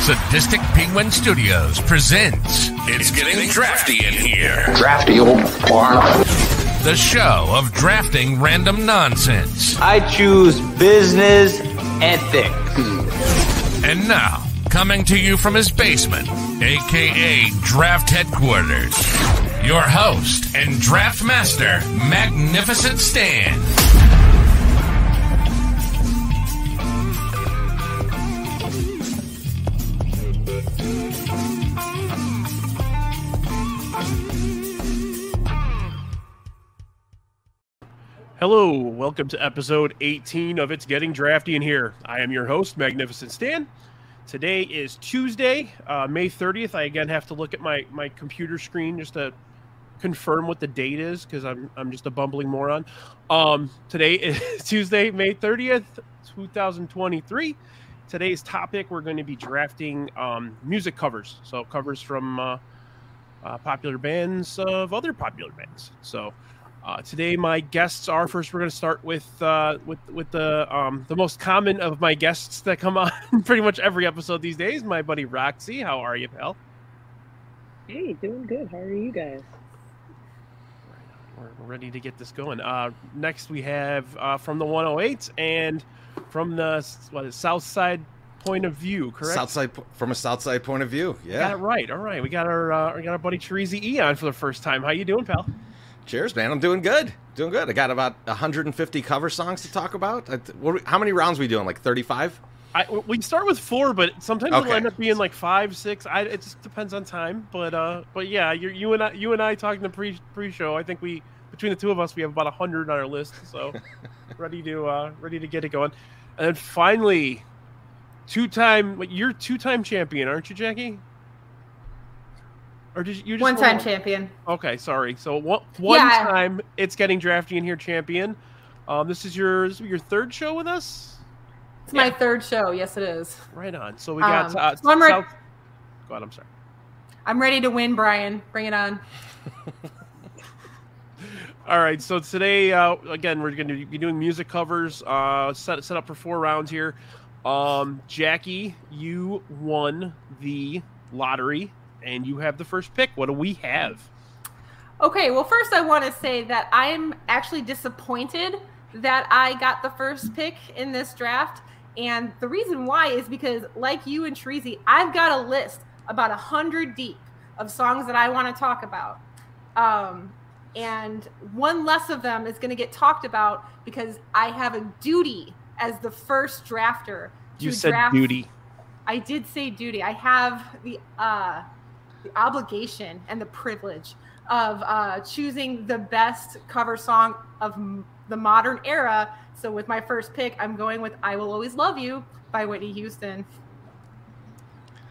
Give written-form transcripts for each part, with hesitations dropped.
Sadistic Penguin Studios presents It's Getting Drafty in Here. Drafty old barn. The show of drafting random nonsense. I choose business ethics. And now, coming to you from his basement, a.k.a. Draft Headquarters, your host and draft master, Magnificent Stan. Hello, welcome to episode 18 of It's Getting Drafty in Here. I am your host, Magnificent Stan. Today is Tuesday, May 30th. I again have to look at my computer screen just to confirm what the date is because I'm just a bumbling moron. Today is Tuesday, May 30th, 2023. Today's topic, we're going to be drafting music covers. So covers from popular bands of other popular bands. So today, my guests are first. We're going to start with the most common of my guests that come on pretty much every episode these days. My buddy Roxy, how are you, pal? Hey, doing good. How are you guys? We're ready to get this going. Next, we have from the 108 and from the Southside point of view, correct? From a Southside point of view, yeah. Got it right. All right, we got our buddy Chorizy-E on for the first time. How you doing, pal? Cheers, man. I'm doing good. I got about 150 cover songs to talk about. How many rounds are we doing? Like 35? We start with 4, but sometimes it'll end up being like 5, 6. It just depends on time. But yeah, you and I talking the pre-show. I think between the two of us we have about 100 on our list. So ready to get it going. And then finally, you're two-time champion, aren't you, Jacki? Or did you just one-time champion? Okay, sorry. So one time, It's Getting Drafty in Here champion. This is your third show with us? It's my third show. Yes, it is. Right on. So we got Go on, I'm sorry. I'm ready to win, Brian. Bring it on. All right. So today, again, we're going to be doing music covers. Set up for 4 rounds here. Jacki, you won the lottery. And you have the first pick. What do we have? Okay, well, first I want to say that I'm actually disappointed that I got the first pick in this draft. And the reason why is because, like you and Chorizy, I've got a list about 100 deep of songs that I want to talk about. And one less of them is going to get talked about because I have a duty as the first drafter. You said duty. I did say duty. I have the obligation and the privilege of choosing the best cover song of the modern era. So with my first pick, I'm going with I Will Always Love You by Whitney Houston.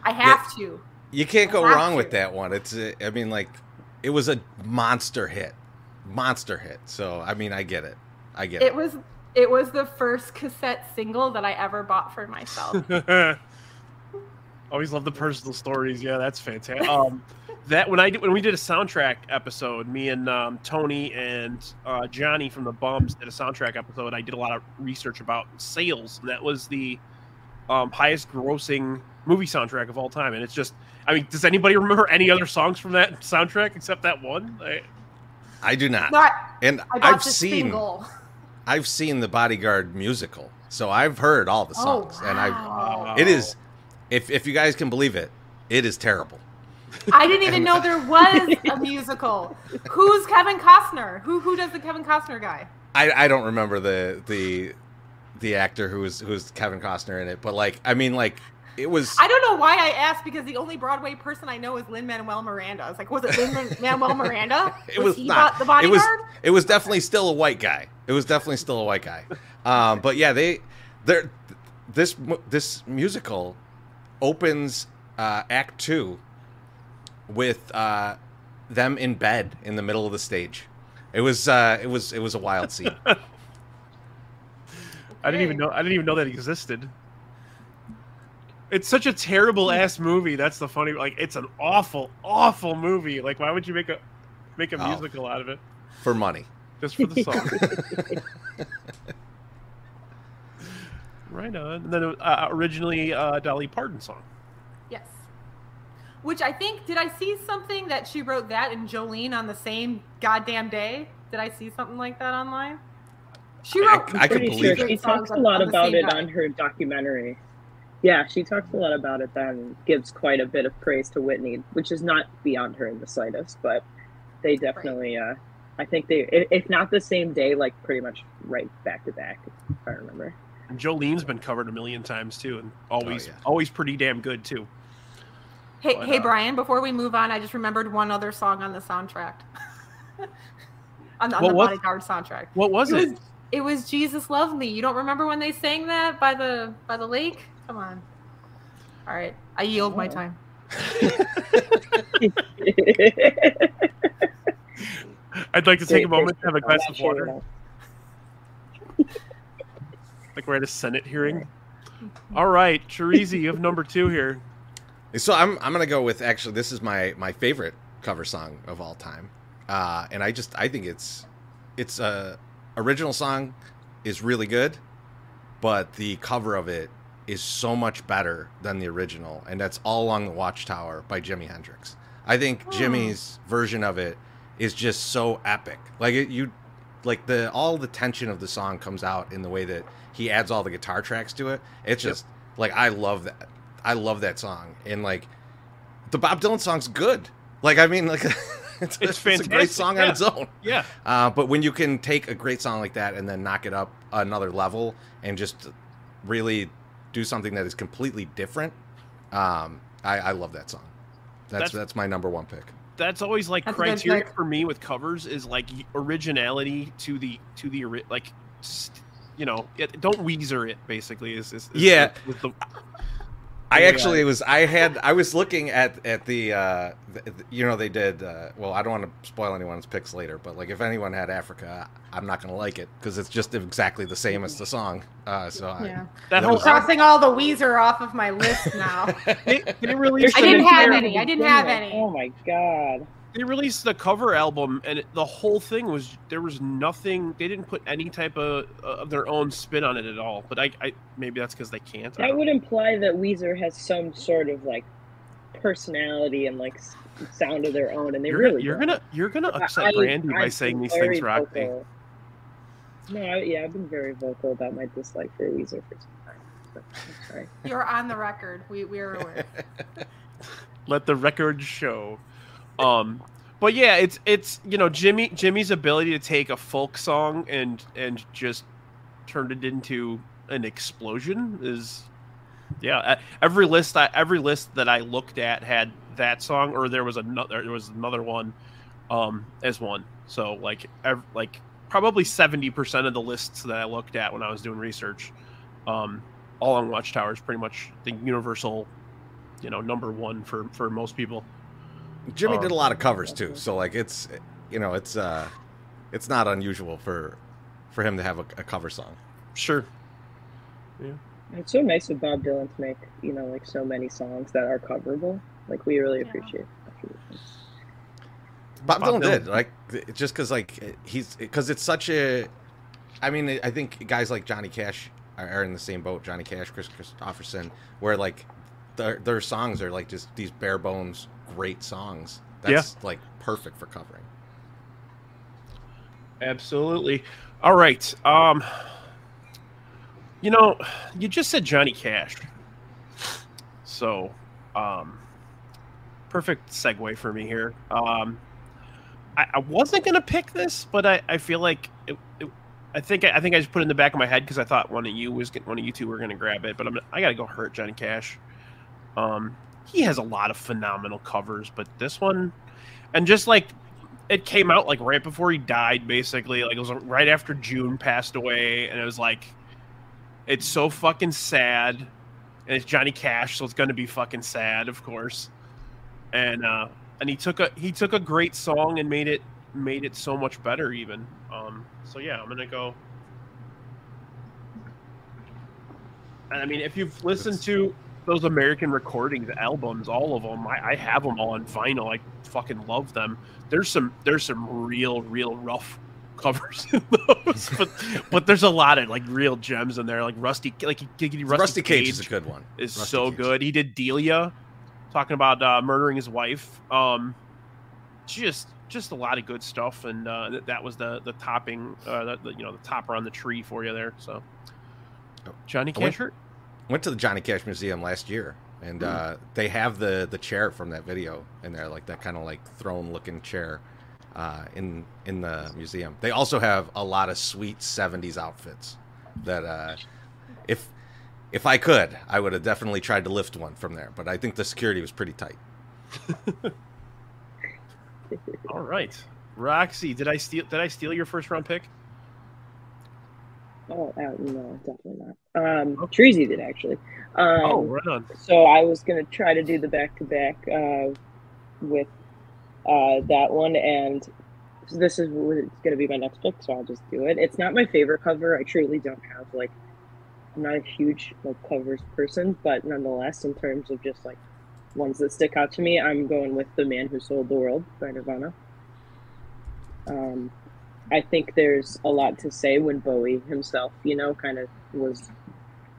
I have to. You can't go wrong with that one. It was a monster hit. So, I mean, I get it. It was the first cassette single that I ever bought for myself. Always love the personal stories. Yeah, that's fantastic. That when we did a soundtrack episode, me and Tony and Johnny from the Bums did a soundtrack episode. I did a lot of research about sales, and that was the highest grossing movie soundtrack of all time. And it's just, I mean, does anybody remember any other songs from that soundtrack except that one? I do not. And I've seen the Bodyguard musical, so I've heard all the songs, and it is. If you guys can believe it, it is terrible. I didn't even know there was a musical. Who's Kevin Costner? Who does the Kevin Costner guy? I don't remember the actor who was Kevin Costner in it, but it was. I don't know why I asked because the only Broadway person I know is Lin-Manuel Miranda. I was like, was it Lin-Manuel Miranda? Was he not the Bodyguard? It was definitely still a white guy. But yeah, this musical opens Act 2 with them in bed in the middle of the stage. It was a wild scene. I didn't even know that existed. It's such a terrible ass movie. That's the funny. It's an awful movie. Why would you make a musical out of it? For money. Just for the song. Right on. And then originally Dolly Parton song. Yes. Which I think, did I see something that she wrote that and Jolene on the same goddamn day? Did I see something like that online? She wrote. I can believe it. She talks a lot about it on her documentary. Yeah, she talks a lot about it then and gives quite a bit of praise to Whitney, which is not beyond her in the slightest, but they definitely, I think they, if not the same day, like pretty much right back to back, if I remember. And Jolene's been covered a million times too, and always pretty damn good too. Hey, Brian, before we move on, I just remembered one other song on the soundtrack. on the Bodyguard soundtrack. What was it? It was Jesus Love Me. You don't remember when they sang that by the lake? Come on. All right. I yield my time. I'd like to take a moment to have a glass of water. Like we're at a Senate hearing. All right, Chorizy, you have number 2 here. So I'm gonna go with, actually, this is my favorite cover song of all time, and I think it's original song is really good, but the cover of it is so much better than the original, and that's All Along the Watchtower by Jimi Hendrix. I think Jimmy's version of it is just so epic. All the tension of the song comes out in the way that he adds all the guitar tracks to it. It's just I love that. I love that song, and the Bob Dylan song's good. It's fantastic. A great song on its own. Yeah. But when you can take a great song like that and then knock it up another level and just really do something that is completely different, I love that song. That's my number 1 pick. That's always criteria for me with covers is originality to the don't Weezer it, basically is I was looking at the they did well, I don't want to spoil anyone's picks later, but if anyone had Africa, I'm not going to like it because it's just exactly the same as the song. Crossing all the Weezer off of my list now. they released I didn't have any. Oh my god. They released the cover album, and the whole thing there was nothing. They didn't put any type of their own spin on it at all. But I maybe that's because they can't. That would imply that Weezer has some sort of personality and sound of their own, and you're gonna upset Brandy by saying these things, Roxy. No, I've been very vocal about my dislike for Weezer for some time. But I'm sorry. You're on the record. We are aware. Let the record show. But yeah, it's Jimmy's ability to take a folk song and just turn it into an explosion is every list that I looked at had that song, or there was another one as one. So probably 70% of the lists that I looked at when I was doing research, All on Watchtower is pretty much the universal number 1 for most people. Jimmy did a lot of covers too, so it's not unusual for him to have a cover song. Sure. Yeah. It's so nice of Bob Dylan to make so many songs that are coverable. We really appreciate that. Bob Dylan did just because it's such a. I mean, I think guys like Johnny Cash are in the same boat. Johnny Cash, Chris Christopherson, where their songs are just these bare bones great songs. That's perfect for covering. Absolutely. All right. You just said Johnny Cash. So, perfect segue for me here. I wasn't gonna pick this, but I feel like I think I just put it in the back of my head because I thought one of you two were gonna grab it, but I gotta go hurt Johnny Cash. He has a lot of phenomenal covers, but this one, and just it came out right before he died, basically. It was right after June passed away, and it was it's so fucking sad, and it's Johnny Cash, so it's gonna be fucking sad, of course. And he took a great song and made it so much better, even. So yeah, I'm gonna go. And I mean, if you've listened to those American recordings albums, all of them, I have them all on vinyl. I fucking love them. There's some real rough covers in those, but there's a lot of real gems in there. Rusty Cage is a good one. Is so good. He did Delia talking about murdering his wife. Just a lot of good stuff, and that was the topping, the topper on the tree for you there. So, Johnny Cash hurt. Went to the Johnny Cash Museum last year, and they have the chair from that video in there, like that kind of like throne looking chair in the museum. They also have a lot of sweet 70s outfits that if I could, I would have definitely tried to lift one from there, but I think the security was pretty tight. All right, Roxy, did I steal your first round pick? Oh, no, definitely not. Chorizy did, actually. Right on. So I was going to try to do the back-to-back with that one, and this is going to be my next pick, so I'll just do it. It's not my favorite cover. I truly don't have, I'm not a huge, covers person, but nonetheless, in terms of just, ones that stick out to me, I'm going with The Man Who Sold the World by Nirvana. I think there's a lot to say when Bowie himself, kind of was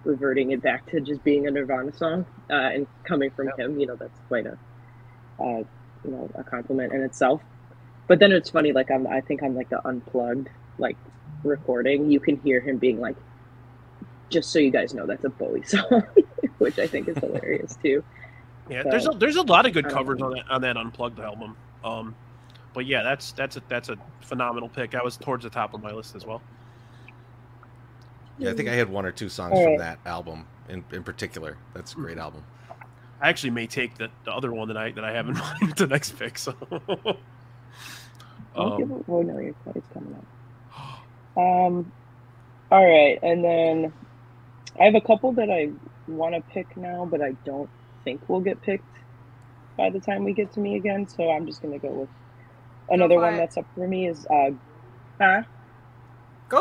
reverting it back to just being a Nirvana song, and coming from him, that's quite a compliment in itself. But then it's funny, I think on the unplugged recording, you can hear him being like, just so you guys know, that's a Bowie song, which I think is hilarious too. Yeah, so, there's a lot of good covers on that unplugged album. But yeah, that's a phenomenal pick. I was towards the top of my list as well. Yeah, I think I had one or two songs from that album in particular. That's a great album. I actually may take the other one that I have in mind with the next pick. So. No, your play's coming up. All right, and then I have a couple that I want to pick now, but I don't think will get picked by the time we get to me again. So I'm just gonna go with another one that's up for me. Is Go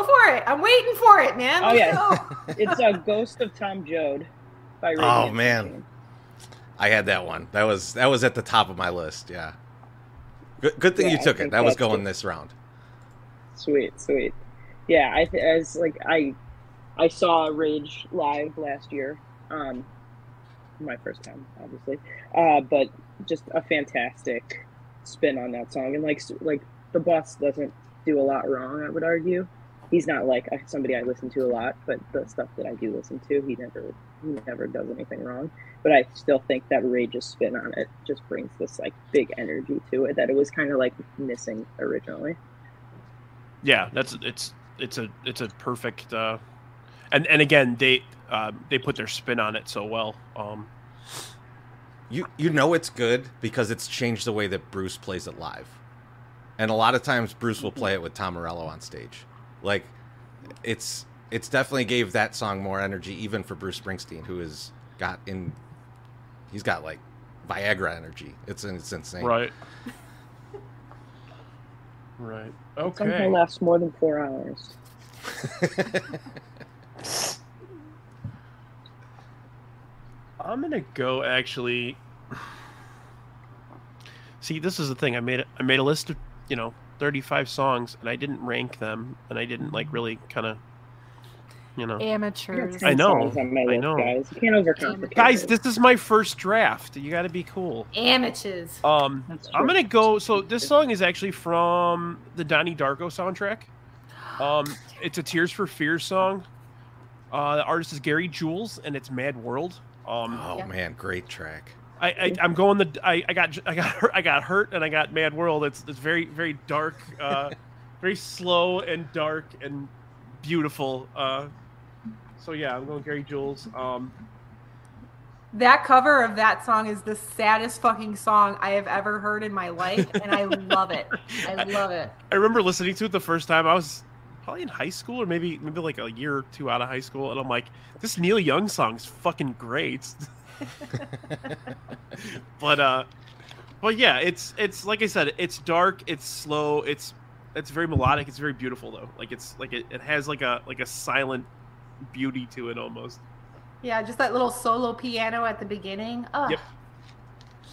for it! I'm waiting for it, man. It's a Ghost of Tom Joad by Radiant. Oh man, I had that one. That was at the top of my list. Yeah. Good thing you took it. That was going this round. Sweet. Yeah, I saw Rage live last year. My first time, obviously. But just a fantastic spin on that song, and like the boss doesn't do a lot wrong, I would argue. He's not somebody I listen to a lot, but the stuff that I do listen to, he never does anything wrong. But I still think that Rage's spin on it just brings this big energy to it that it was kind of missing originally. Yeah, it's a perfect and again they put their spin on it so well. You know it's good because it's changed the way that Bruce plays it live. And a lot of times Bruce will play it with Tom Morello on stage. It's definitely gave that song more energy, even for Bruce Springsteen, who he's got Viagra energy. It's insane. Right. Right. Okay. Something lasts more than 4 hours. I'm gonna go actually. See, this is the thing. I made a list of 35 songs, and I didn't rank them, and I didn't really kind of amateurs. I know. Guys, you can't overcomplicate. Guys, this is my first draft. You got to be cool. Amateurs. I'm gonna go. So this song is actually from the Donnie Darko soundtrack. It's a Tears for Fears song. The artist is Gary Jules, and it's Mad World. Man, great track. I'm going I got hurt, and I got Mad World. It's very, very dark, very slow and dark and beautiful. So yeah, I'm going Gary Jules. That cover of that song is the saddest fucking song I have ever heard in my life, and I love it. I love it. I remember listening to it the first time. I was probably in high school, or maybe a year or two out of high school, and I'm like, this Neil Young song is fucking great. But yeah, it's like I said, it's dark, it's slow, it's very melodic, it's very beautiful though. It has a silent beauty to it almost. Yeah, just that little solo piano at the beginning. Oh.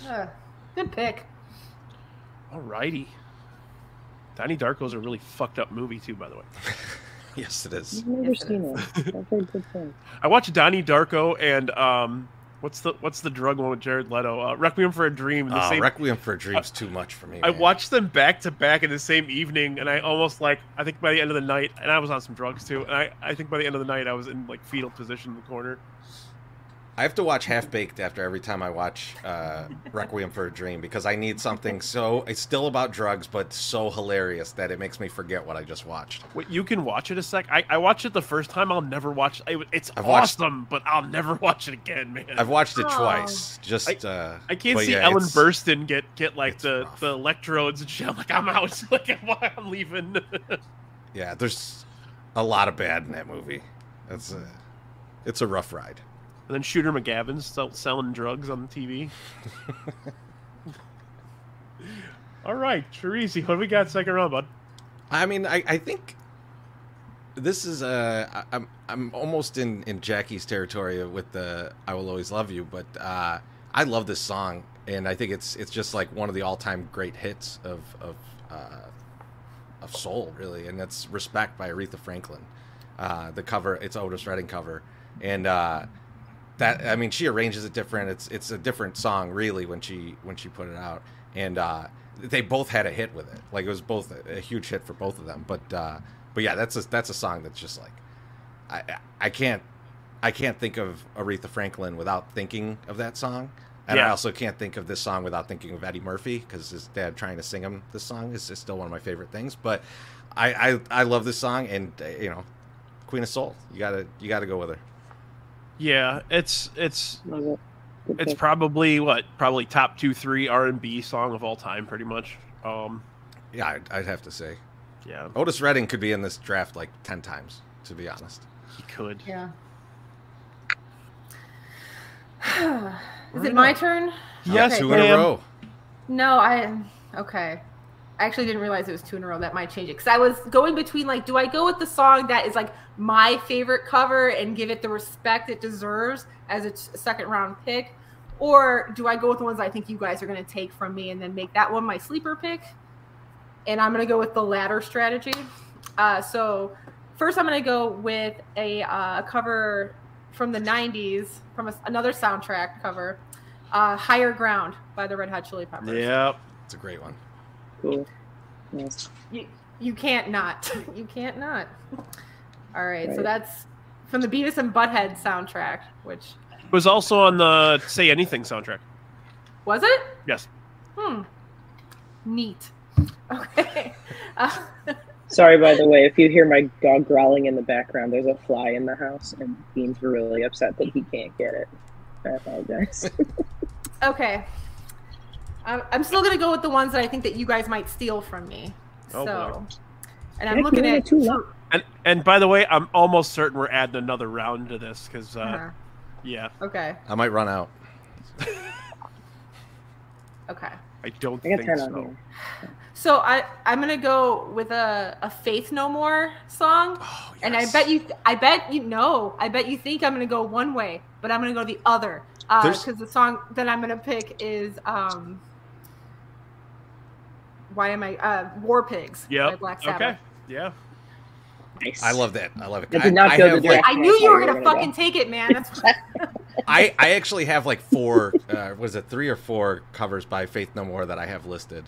Yep. Good pick. Alrighty. Donnie Darko's a really fucked up movie too, by the way. Yes, it is. I've never seen it. I've heard good things. I watched Donnie Darko and What's the drug one with Jared Leto? Requiem for a Dream. Requiem for a Dream's too much for me. I watched them back to back in the same evening, and I almost I think by the end of the night, and I was on some drugs too, and I think by the end of the night I was in like fetal position in the corner. I have to watch Half Baked after every time I watch Requiem for a Dream because I need something it's still about drugs, but so hilarious that it makes me forget what I just watched. Wait, you can watch it a sec? I watched it the first time. I'll never watch it. It's awesome, but I'll never watch it again, man. I've watched it twice. I can't see Ellen Burstyn get like the electrodes and shit. I'm like, I'm out. Like, I'm leaving. Yeah, there's a lot of bad in that movie. It's a rough ride. And then Shooter McGavin's selling drugs on the TV. All right, Chorizy, what do we got second round, bud? I mean, I think this is I'm almost in Jacki's territory with the "I Will Always Love You," but I love this song, and I think it's just like one of the all-time great hits of soul, really, and that's "Respect" by Aretha Franklin. The cover, it's Otis Redding cover, and she arranges it different. It's a different song, really, when she put it out, and they both had a hit with it. Like, it was both a huge hit for both of them. But yeah, that's a song that's just like I can't think of Aretha Franklin without thinking of that song, and I also can't think of this song without thinking of Eddie Murphy, because his dad trying to sing him this song is still one of my favorite things. But I love this song, and Queen of Soul, you gotta go with her. Yeah, it's probably top 2-3 R&B song of all time, pretty much. Yeah, I'd have to say. Yeah, Otis Redding could be in this draft like 10 times, to be honest. He could. Yeah. Is it my turn? Yes, 2 in a row. No, okay. I actually didn't realize it was 2 in a row. That might change it, because I was going between, like, do I go with the song that is like my favorite cover and give it the respect it deserves as a second round pick, or do I go with the ones I think you guys are going to take from me and then make that one my sleeper pick? And I'm going to go with the latter strategy. So first I'm going to go with a cover from the 90s, from another soundtrack cover, Higher Ground by the Red Hot Chili Peppers. Yep. It's a great one. Cool. Nice. You can't not. You can't not. All right, so that's from the Beavis and Butthead soundtrack, which was also on the Say Anything soundtrack. Was it? Yes. Neat. Okay. Sorry, by the way, if you hear my dog growling in the background, there's a fly in the house, and Bean's really upset that he can't get it. I apologize. Okay. I'm still going to go with the ones that I think that you guys might steal from me. Oh, so, boy. And I'm looking at and by the way, I'm almost certain we're adding another round to this, because yeah. Okay. I might run out. Okay. I don't think so. So I'm gonna go with a Faith No More song, yes. And I bet you think I'm gonna go one way, but I'm gonna go the other, because the song that I'm gonna pick is War Pigs by Black Sabbath. Okay. Yeah. Nice. I love that. I love it. I did not go the direction I knew you were gonna fucking take it, man. That's I actually have like 4, was it 3 or 4 covers by Faith No More that I have listed.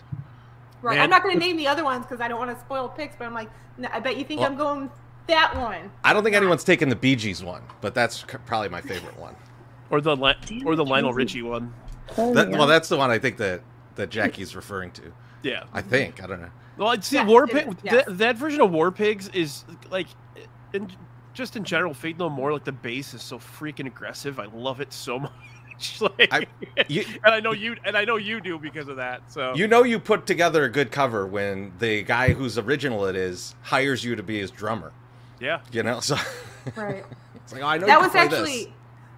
Right. Man. I'm not going to name the other ones because I don't want to spoil picks, but I'm like, no, I bet you think I'm going that one. I don't think anyone's taken the Bee Gees one, but that's probably my favorite one. Or the Lionel Richie one. Well, that's the one I think that Jacki's referring to. Yeah. I think. I don't know. Well, I'd say War Pigs. That version of War Pigs is like, just in general, Faith No More, like the bass is so freaking aggressive. I love it so much. And I know you do because of that. So you put together a good cover when the guy whose original it is hires you to be his drummer. Yeah. So right. It's like, oh, I know that you was can play actually this.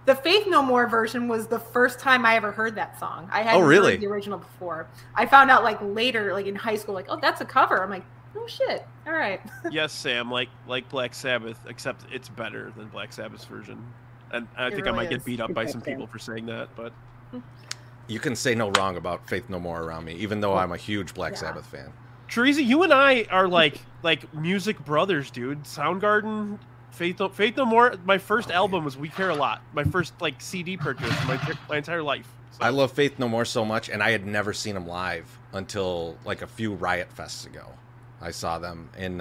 The Faith No More version was the first time I ever heard that song. I hadn't heard the original before. I found out like later, like in high school, like, oh, that's a cover. I'm like, oh shit. All right. Yes, Sam, like Black Sabbath, except it's better than Black Sabbath's version. And I think really I might get beat up by some people for saying that, but you can say no wrong about Faith No More around me, even though I'm a huge Black Sabbath fan. Chorizy, you and I are like music brothers, dude. Soundgarden Faith No More. My first album was We Care a Lot. My first like CD purchase my entire life. So. I love Faith No More so much, and I had never seen them live until like a few Riot Fests ago. I saw them, and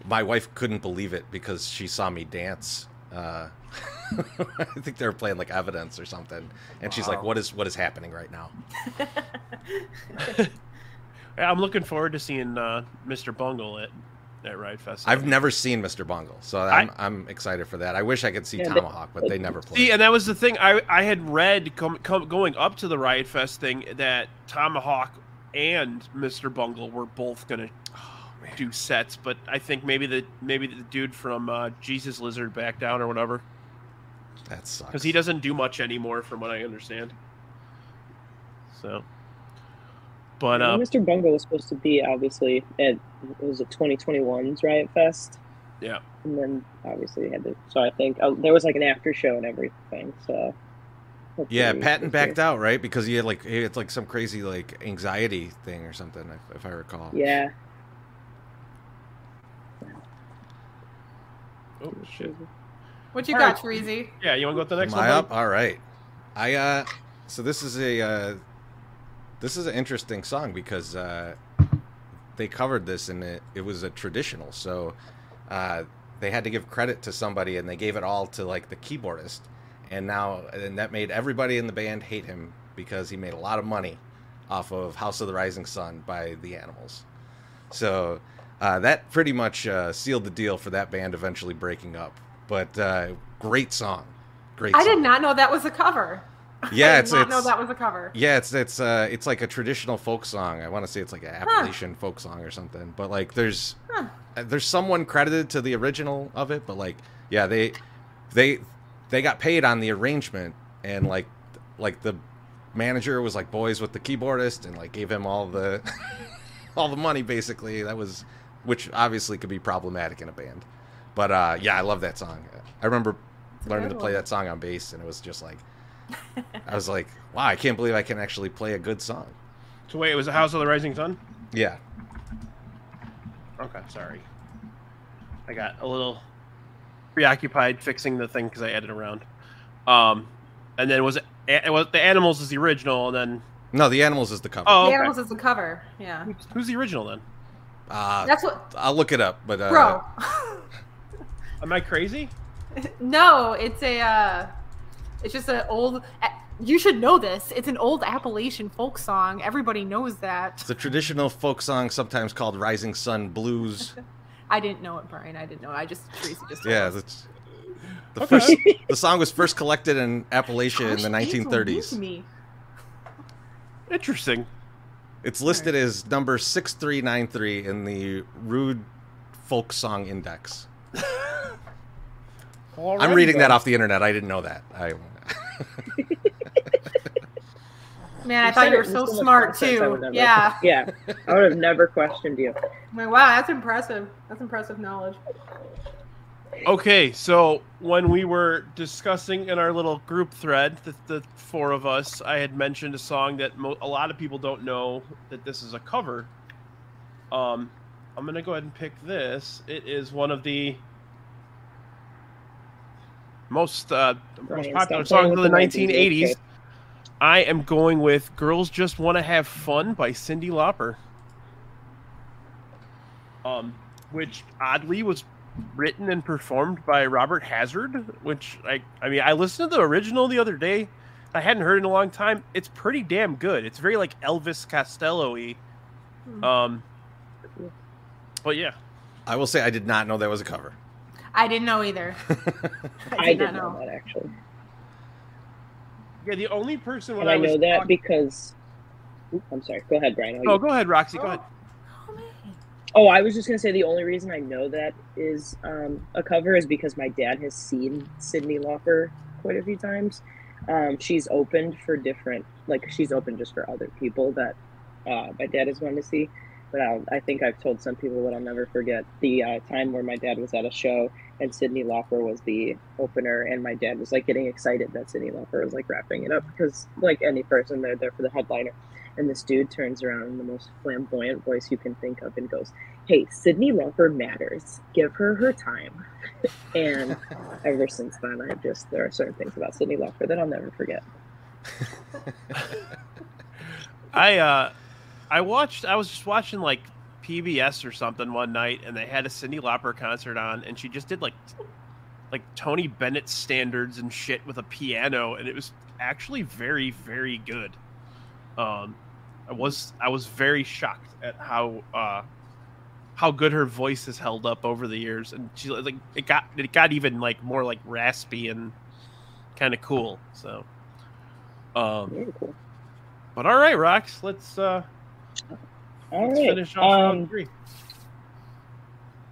my wife couldn't believe it because she saw me dance. I think they were playing like Evidence or something, and she's like, "What is happening right now?" I'm looking forward to seeing Mr. Bungle at Riot Fest. I've never seen Mr. Bungle, so I'm excited for that. I wish I could see Tomahawk, but they never played. See, and that was the thing. I had read going up to the Riot Fest thing that Tomahawk and Mr. Bungle were both gonna do sets, but I think maybe the dude from Jesus Lizard backed down or whatever. That sucks. Because he doesn't do much anymore, from what I understand. So, but Mr. Bungle was supposed to be obviously at 2021's Riot Fest. Yeah. And then obviously had to. So I think there was like an after show and everything. So. Yeah, Patton backed out, right? Because he had like some crazy like anxiety thing or something, if I recall. Yeah. Oh shit! What you got, Chorizy? Yeah, you want to go to the next one? one? Up? All right. So this is an interesting song because they covered this and it was a traditional. So they had to give credit to somebody and they gave it all to like the keyboardist, and that made everybody in the band hate him because he made a lot of money off of House of the Rising Sun by the Animals. So. That pretty much sealed the deal for that band eventually breaking up. But great song, great. I did not know that was a cover. Yeah, I did not know that was a cover. Yeah, it's like a traditional folk song. I want to say it's like an Appalachian folk song or something. But like, there's someone credited to the original of it. But like, yeah, they got paid on the arrangement, and like the manager was like boys with the keyboardist and like gave him all the all the money basically. Which obviously could be problematic in a band. But yeah, I love that song. I remember learning to play that song on bass, and it was just like, I was like, wow, I can't believe I can actually play a good song. So wait, it was the House of the Rising Sun? Yeah. Okay, sorry. I got a little preoccupied fixing the thing because I added around. And then it was the Animals is the original, and then... No, the Animals is the cover. Oh, okay. The Animals is the cover, yeah. Who's the original then? That's what I'll look it up, but bro. Am I crazy? No, it's just an old. You should know this. It's an old Appalachian folk song. Everybody knows that. It's a traditional folk song, sometimes called Rising Sun Blues. I didn't know it, Brian. I didn't know. Tracy just. Yeah, that's the song was first collected in Appalachia in the 1930s. Interesting. It's listed as number 6393 in the Rude Folk Song Index. I'm reading that off the internet. I didn't know that. Man, I thought you were so smart too. Yeah. Yeah. I would have never questioned you. Wow, that's impressive. That's impressive knowledge. Okay, so when we were discussing in our little group thread, the four of us, I had mentioned a song that a lot of people don't know that this is a cover. I'm going to go ahead and pick this. It is one of the most popular songs of the 1980s. I am going with Girls Just Want to Have Fun by Cyndi Lauper. Which oddly was written and performed by Robert Hazard, which I listened to the original the other day. I hadn't heard it in a long time. It's pretty damn good. It's very like Elvis Costello-y. But yeah. I will say I did not know that was a cover. I didn't know either. I didn't know that actually. Yeah, the only person when I know that because I'm sorry. Go ahead, Brian. Go ahead, Roxy. Go ahead. Oh, I was just going to say the only reason I know that is a cover is because my dad has seen Cyndi Lauper quite a few times. She's opened for different, she's opened just for other people that my dad has wanted to see. But I think I've told some people that I'll never forget the time where my dad was at a show and Cyndi Lauper was the opener, and my dad was like getting excited that Cyndi Lauper was like wrapping it up because like any person, they're there for the headliner. And this dude turns around in the most flamboyant voice you can think of and goes, "Hey, Cyndi Lauper matters. Give her her time." And ever since then, there are certain things about Cyndi Lauper that I'll never forget. I was just watching like PBS or something one night, and they had a Cyndi Lauper concert on, and she just did like Tony Bennett standards and shit with a piano, and it was actually very, very good. I was very shocked at how good her voice has held up over the years, and she like it got even like more like raspy and kind of cool. So, very cool. But all right, Rox, let's finish off round 3.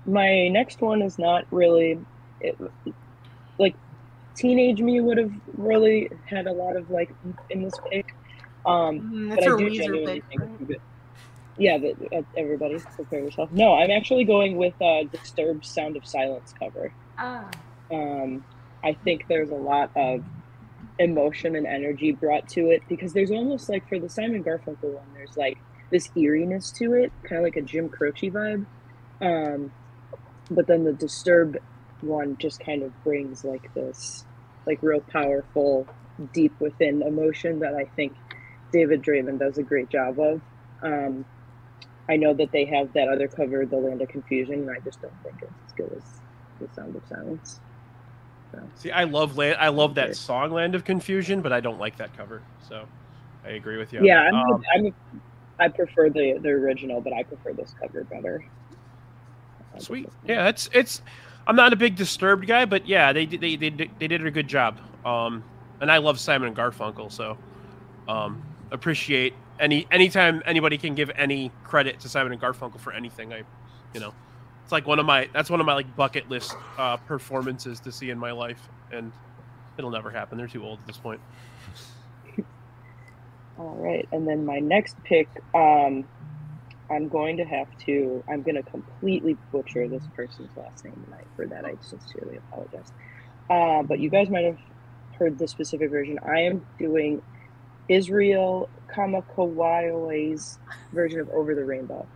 My next one is not really like teenage me would have really had a lot of like in this pick. But I do genuinely think it's good. Yeah, everybody prepare yourself. No, I'm actually going with Disturbed's Sound of Silence cover. I think there's a lot of emotion and energy brought to it because there's almost like for the Simon Garfunkel one, there's like this eeriness to it, kind of like a Jim Croce vibe. But then the Disturbed one just kind of brings like this like real powerful, deep within emotion that I think David Draven does a great job of. I know that they have that other cover, The Land of Confusion, and I just don't think it's as good as The Sound of Silence. So. See, I love that song, Land of Confusion, but I don't like that cover. So I agree with you. Yeah, I prefer the original, but I prefer this cover better. Sweet. Yeah, it's. I'm not a big Disturbed guy, but yeah, they did a good job. And I love Simon and Garfunkel, so appreciate anytime anybody can give any credit to Simon and Garfunkel for anything. It's like one of my like bucket list performances to see in my life, and it'll never happen. They're too old at this point. All right, and then my next pick, I'm going to completely butcher this person's last name tonight. For that, I sincerely apologize. But you guys might have heard the specific version. I am doing Israel Kamakawaio's version of Over the Rainbow.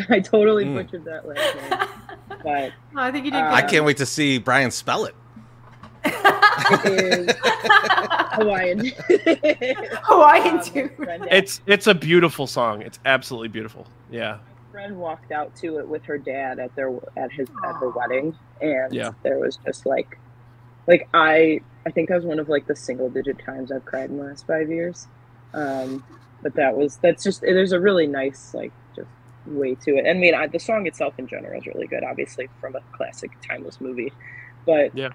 I totally butchered that last name. But I think you did. I can't wait to see Brian spell it. It is Hawaiian. Hawaiian too. It's a beautiful song. It's absolutely beautiful. Yeah. My friend walked out to it with her dad at her wedding, and there was just like I think that was one of like the single digit times I've cried in the last 5 years. But there's a really nice like just way to it. I mean, the song itself in general is really good, obviously from a classic timeless movie, but yeah.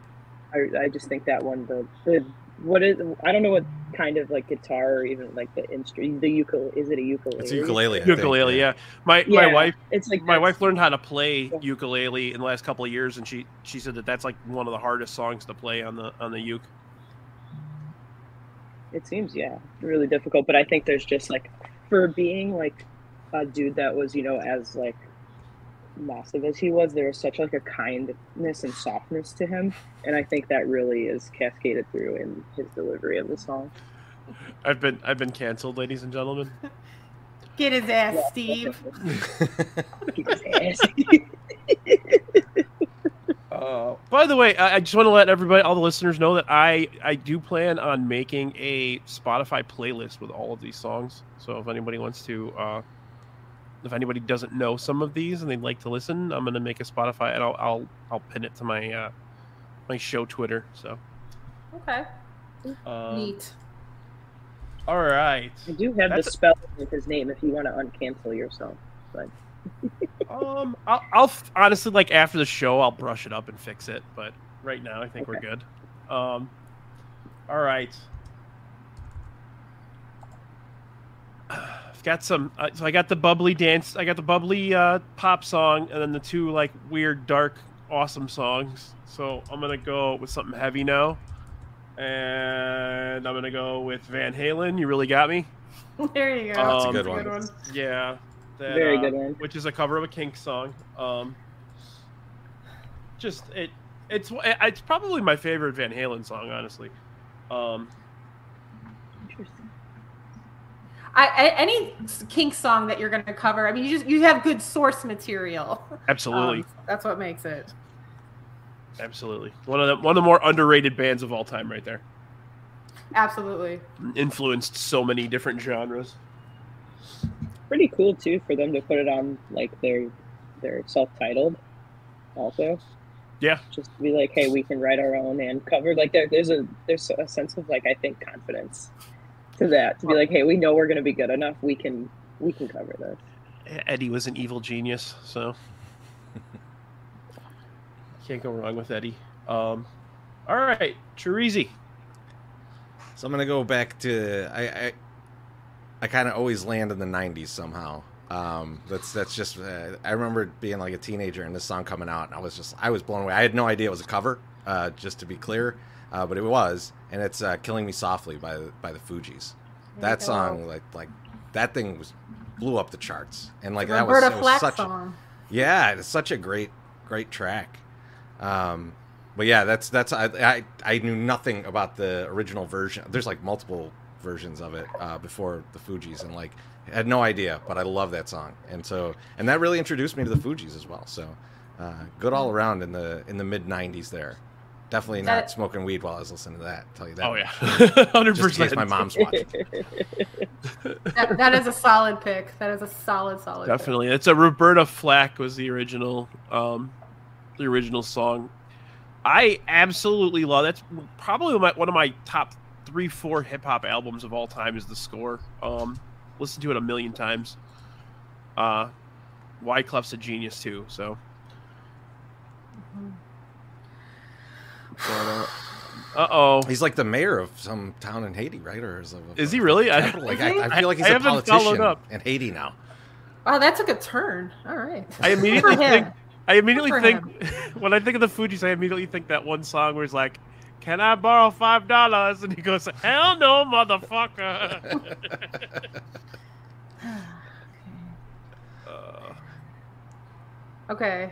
I just think that one, I don't know what kind of like guitar or even like the instrument, is it a ukulele? It's a ukulele. Ukulele, yeah. My wife, my wife learned how to play ukulele in the last couple of years, and she said that's like one of the hardest songs to play on the uke. It seems really difficult, but I think there's just like for being like a dude that was as like massive as he was, there was such like a kindness and softness to him, and I think that really is cascaded through in his delivery of the song. I've been canceled, ladies and gentlemen. Get his ass, Steve. Get his ass. By the way, I just want to let everybody, all the listeners, know that I do plan on making a Spotify playlist with all of these songs. So if anybody wants to, if anybody doesn't know some of these and they'd like to listen, I'm going to make a Spotify, and I'll pin it to my my show Twitter. So okay, neat. All right, I do have the spell with his name if you want to uncancel yourself, but. I'll honestly, like, after the show, I'll brush it up and fix it. But right now, I think we're good. All right. I've got some. So I got the bubbly dance. I got the bubbly pop song, and then the two like weird, dark, awesome songs. So I'm gonna go with something heavy now, and I'm gonna go with Van Halen. You Really Got Me. There you go. That's a good one. Yeah. Very good one. Which is a cover of a Kinks song. It's probably my favorite Van Halen song, honestly. Interesting. Any Kink song that you're going to cover, I mean, you have good source material. Absolutely. That's what makes it. Absolutely. One of the more underrated bands of all time right there. Absolutely. Influenced so many different genres. Pretty cool too for them to put it on like their self-titled also. Yeah. Just to be like, hey, we can write our own and cover. Like there's a sense of like, I think, confidence to that. To be like, hey, we know we're gonna be good enough, we can cover this. Eddie was an evil genius, so can't go wrong with Eddie. All right, Chorizy. So I'm gonna go back to I kind of always land in the '90s somehow. That's just I remember being like a teenager and this song coming out, and I was blown away. I had no idea it was a cover, just to be clear, but it was, and it's "Killing Me Softly" by the Fugees. That song, like that thing blew up the charts, and like that was such song. Yeah, it's such a great track. But yeah, that's I knew nothing about the original version. There's like multiple versions of it before the Fugees, and like I had no idea, but I love that song, and that really introduced me to the Fugees as well. So good all around in the mid '90s there. Definitely not smoking weed while I was listening to that. I'll tell you that. Oh yeah, 100%. Just in case my mom's watching. that is a solid pick. That is a solid. Definitely, pick. It's a Roberta Flack was the original song. I absolutely love. That's probably one of my top 3-4 hip hop albums of all time. Is the score. Listened to it a million times. Wyclef's a genius too. So. Uh-oh. He's like the mayor of some town in Haiti, right? Or is he really? I feel like he's a politician in Haiti now. Wow, that took a turn. All right. I immediately think when I think of the Fugees, I immediately think that one song where he's like, "Can I borrow $5?" And he goes, "Hell no, motherfucker." Okay.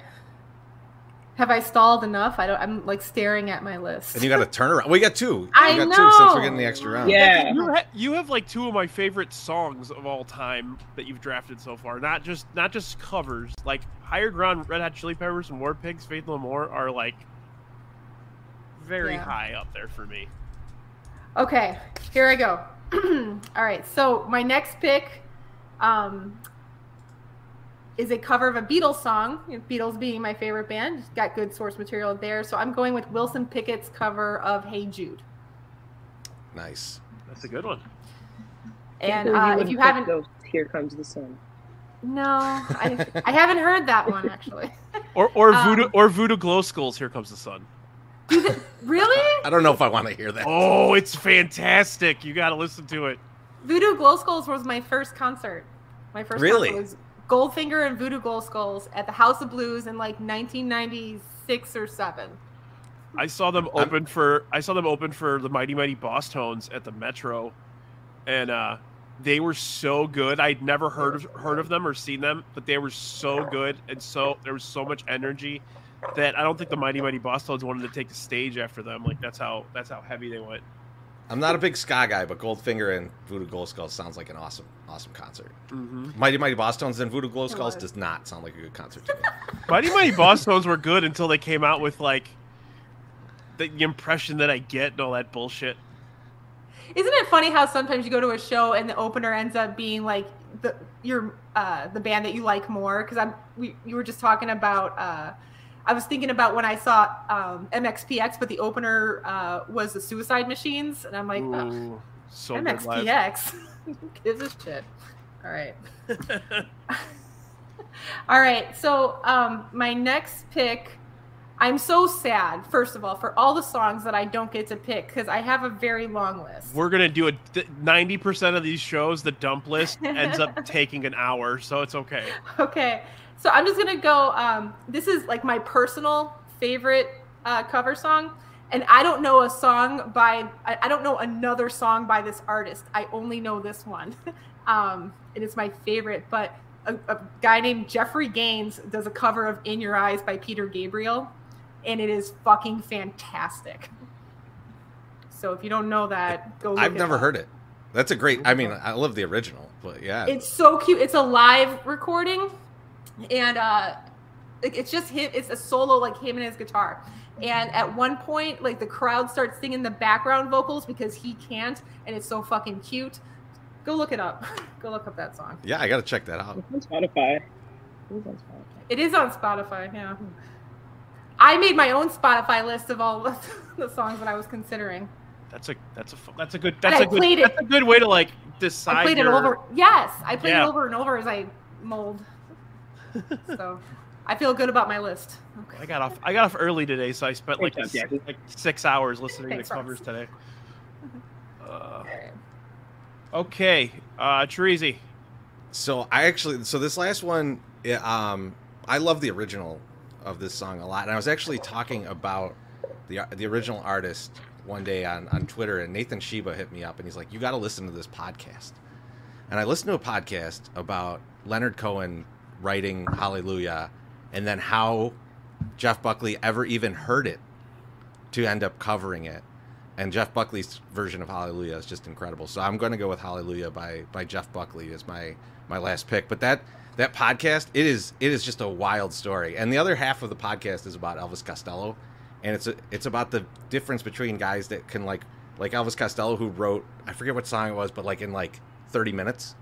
Have I stalled enough? I'm like staring at my list. And you got to turn around. We got two. I know. Two since we're getting the extra round. Yeah. You have like two of my favorite songs of all time that you've drafted so far. Not just covers. Like Higher Ground, Red Hot Chili Peppers, and War Pigs, Faith No More are like very high up there for me. Okay, here I go. All right, so my next pick is a cover of a Beatles song. Beatles being my favorite band, got good source material there. So I'm going with Wilson Pickett's cover of "Hey Jude." Nice. That's a good one. And if you haven't, "Here Comes the Sun." No, I haven't heard that one actually. Or Voodoo Glow Skulls, "Here Comes the Sun." Really? I don't know if I want to hear that. Oh, it's fantastic. You got to listen to it. Voodoo Glow Skulls was my first concert. My first concert was Goldfinger and Voodoo Glow Skulls at the House of Blues in like 1996 or 7. I saw them open for the Mighty Mighty Boss Tones at the Metro, and they were so good. I'd never heard of them or seen them, but they were so good, and so there was so much energy that I don't think the Mighty Mighty Boss Tones wanted to take the stage after them. Like that's how heavy they went. I'm not a big ska guy, but Goldfinger and Voodoo Glow Skulls sounds like an awesome concert. Mm-hmm. Mighty Mighty Boss Tones and Voodoo Glow Skulls does not sound like a good concert to me. Mighty Mighty Boss Tones were good until they came out with like the impression that I get and all that bullshit. Isn't it funny how sometimes you go to a show and the opener ends up being like the band that you like more? Because you were just talking about. I was thinking about when I saw MXPX, but the opener was the Suicide Machines, and I'm like, ooh, so MXPX. Who gives a shit? All right. All right. So my next pick, I'm so sad, first of all, for all the songs that I don't get to pick because I have a very long list. We're going to do 90% of these shows, the dump list ends up taking an hour, so it's okay. Okay. So I'm just going to go, this is like my personal favorite cover song. And I don't know I don't know another song by this artist. I only know this one. And it's my favorite. But a guy named Jeffrey Gaines does a cover of "In Your Eyes" by Peter Gabriel. and it is fucking fantastic. So if you don't know that, go look I've never heard it. That's a great, I mean, I love the original, but yeah. It's so cute. It's a live recording, and it's just him. It's a solo, like him and his guitar. And at one point, like the crowd starts singing the background vocals because he can't, and it's so fucking cute. Go look it up. Go look up that song. Yeah, I got to check that out. It's on Spotify. It is on Spotify, yeah. I made my own Spotify list of all the songs that I was considering. That's a good way to like decide. I played it over. Yes, I played it over and over as I mold. So I feel good about my list. Okay. I got off early today, so I spent like 6 hours listening to covers today. Okay, Chorizy. So this last one, I love the original of this song a lot, and I was actually talking about the original artist one day on Twitter, and Nathan Sheba hit me up, and he's like, "You got to listen to this podcast." And I listened to a podcast about Leonard Cohen writing Hallelujah, and then how Jeff Buckley ever even heard it to end up covering it. And Jeff Buckley's version of Hallelujah is just incredible. So I'm going to go with Hallelujah by Jeff Buckley as my last pick. But that podcast, it is just a wild story. And the other half of the podcast is about Elvis Costello, and it's about the difference between guys that can like Elvis Costello, who wrote, I forget what song it was, but like in like 30 minutes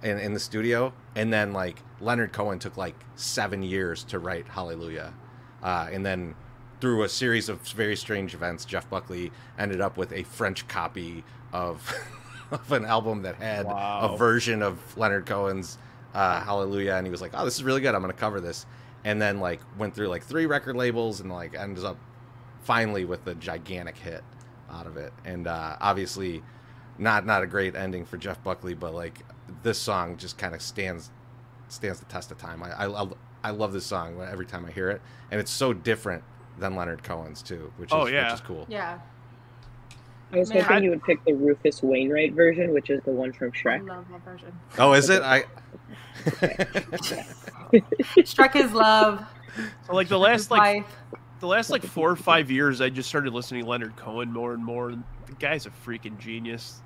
in the studio, and then like Leonard Cohen took like 7 years to write Hallelujah, and then through a series of very strange events, Jeff Buckley ended up with a French copy of an album that had a version of Leonard Cohen's Hallelujah, and he was like, "Oh, this is really good. I'm going to cover this." And then like went through like 3 record labels and like ends up finally with a gigantic hit out of it. And obviously not a great ending for Jeff Buckley, but like this song just kind of stands the test of time. I love this song every time I hear it, and it's so different than Leonard Cohen's too, which is cool. Yeah. I was hoping you would pick the Rufus Wainwright version, which is the one from Shrek. I love that version. Oh, is it? Shrek is love. So like the last 4 or 5 years, I just started listening to Leonard Cohen more and more. And the guy's a freaking genius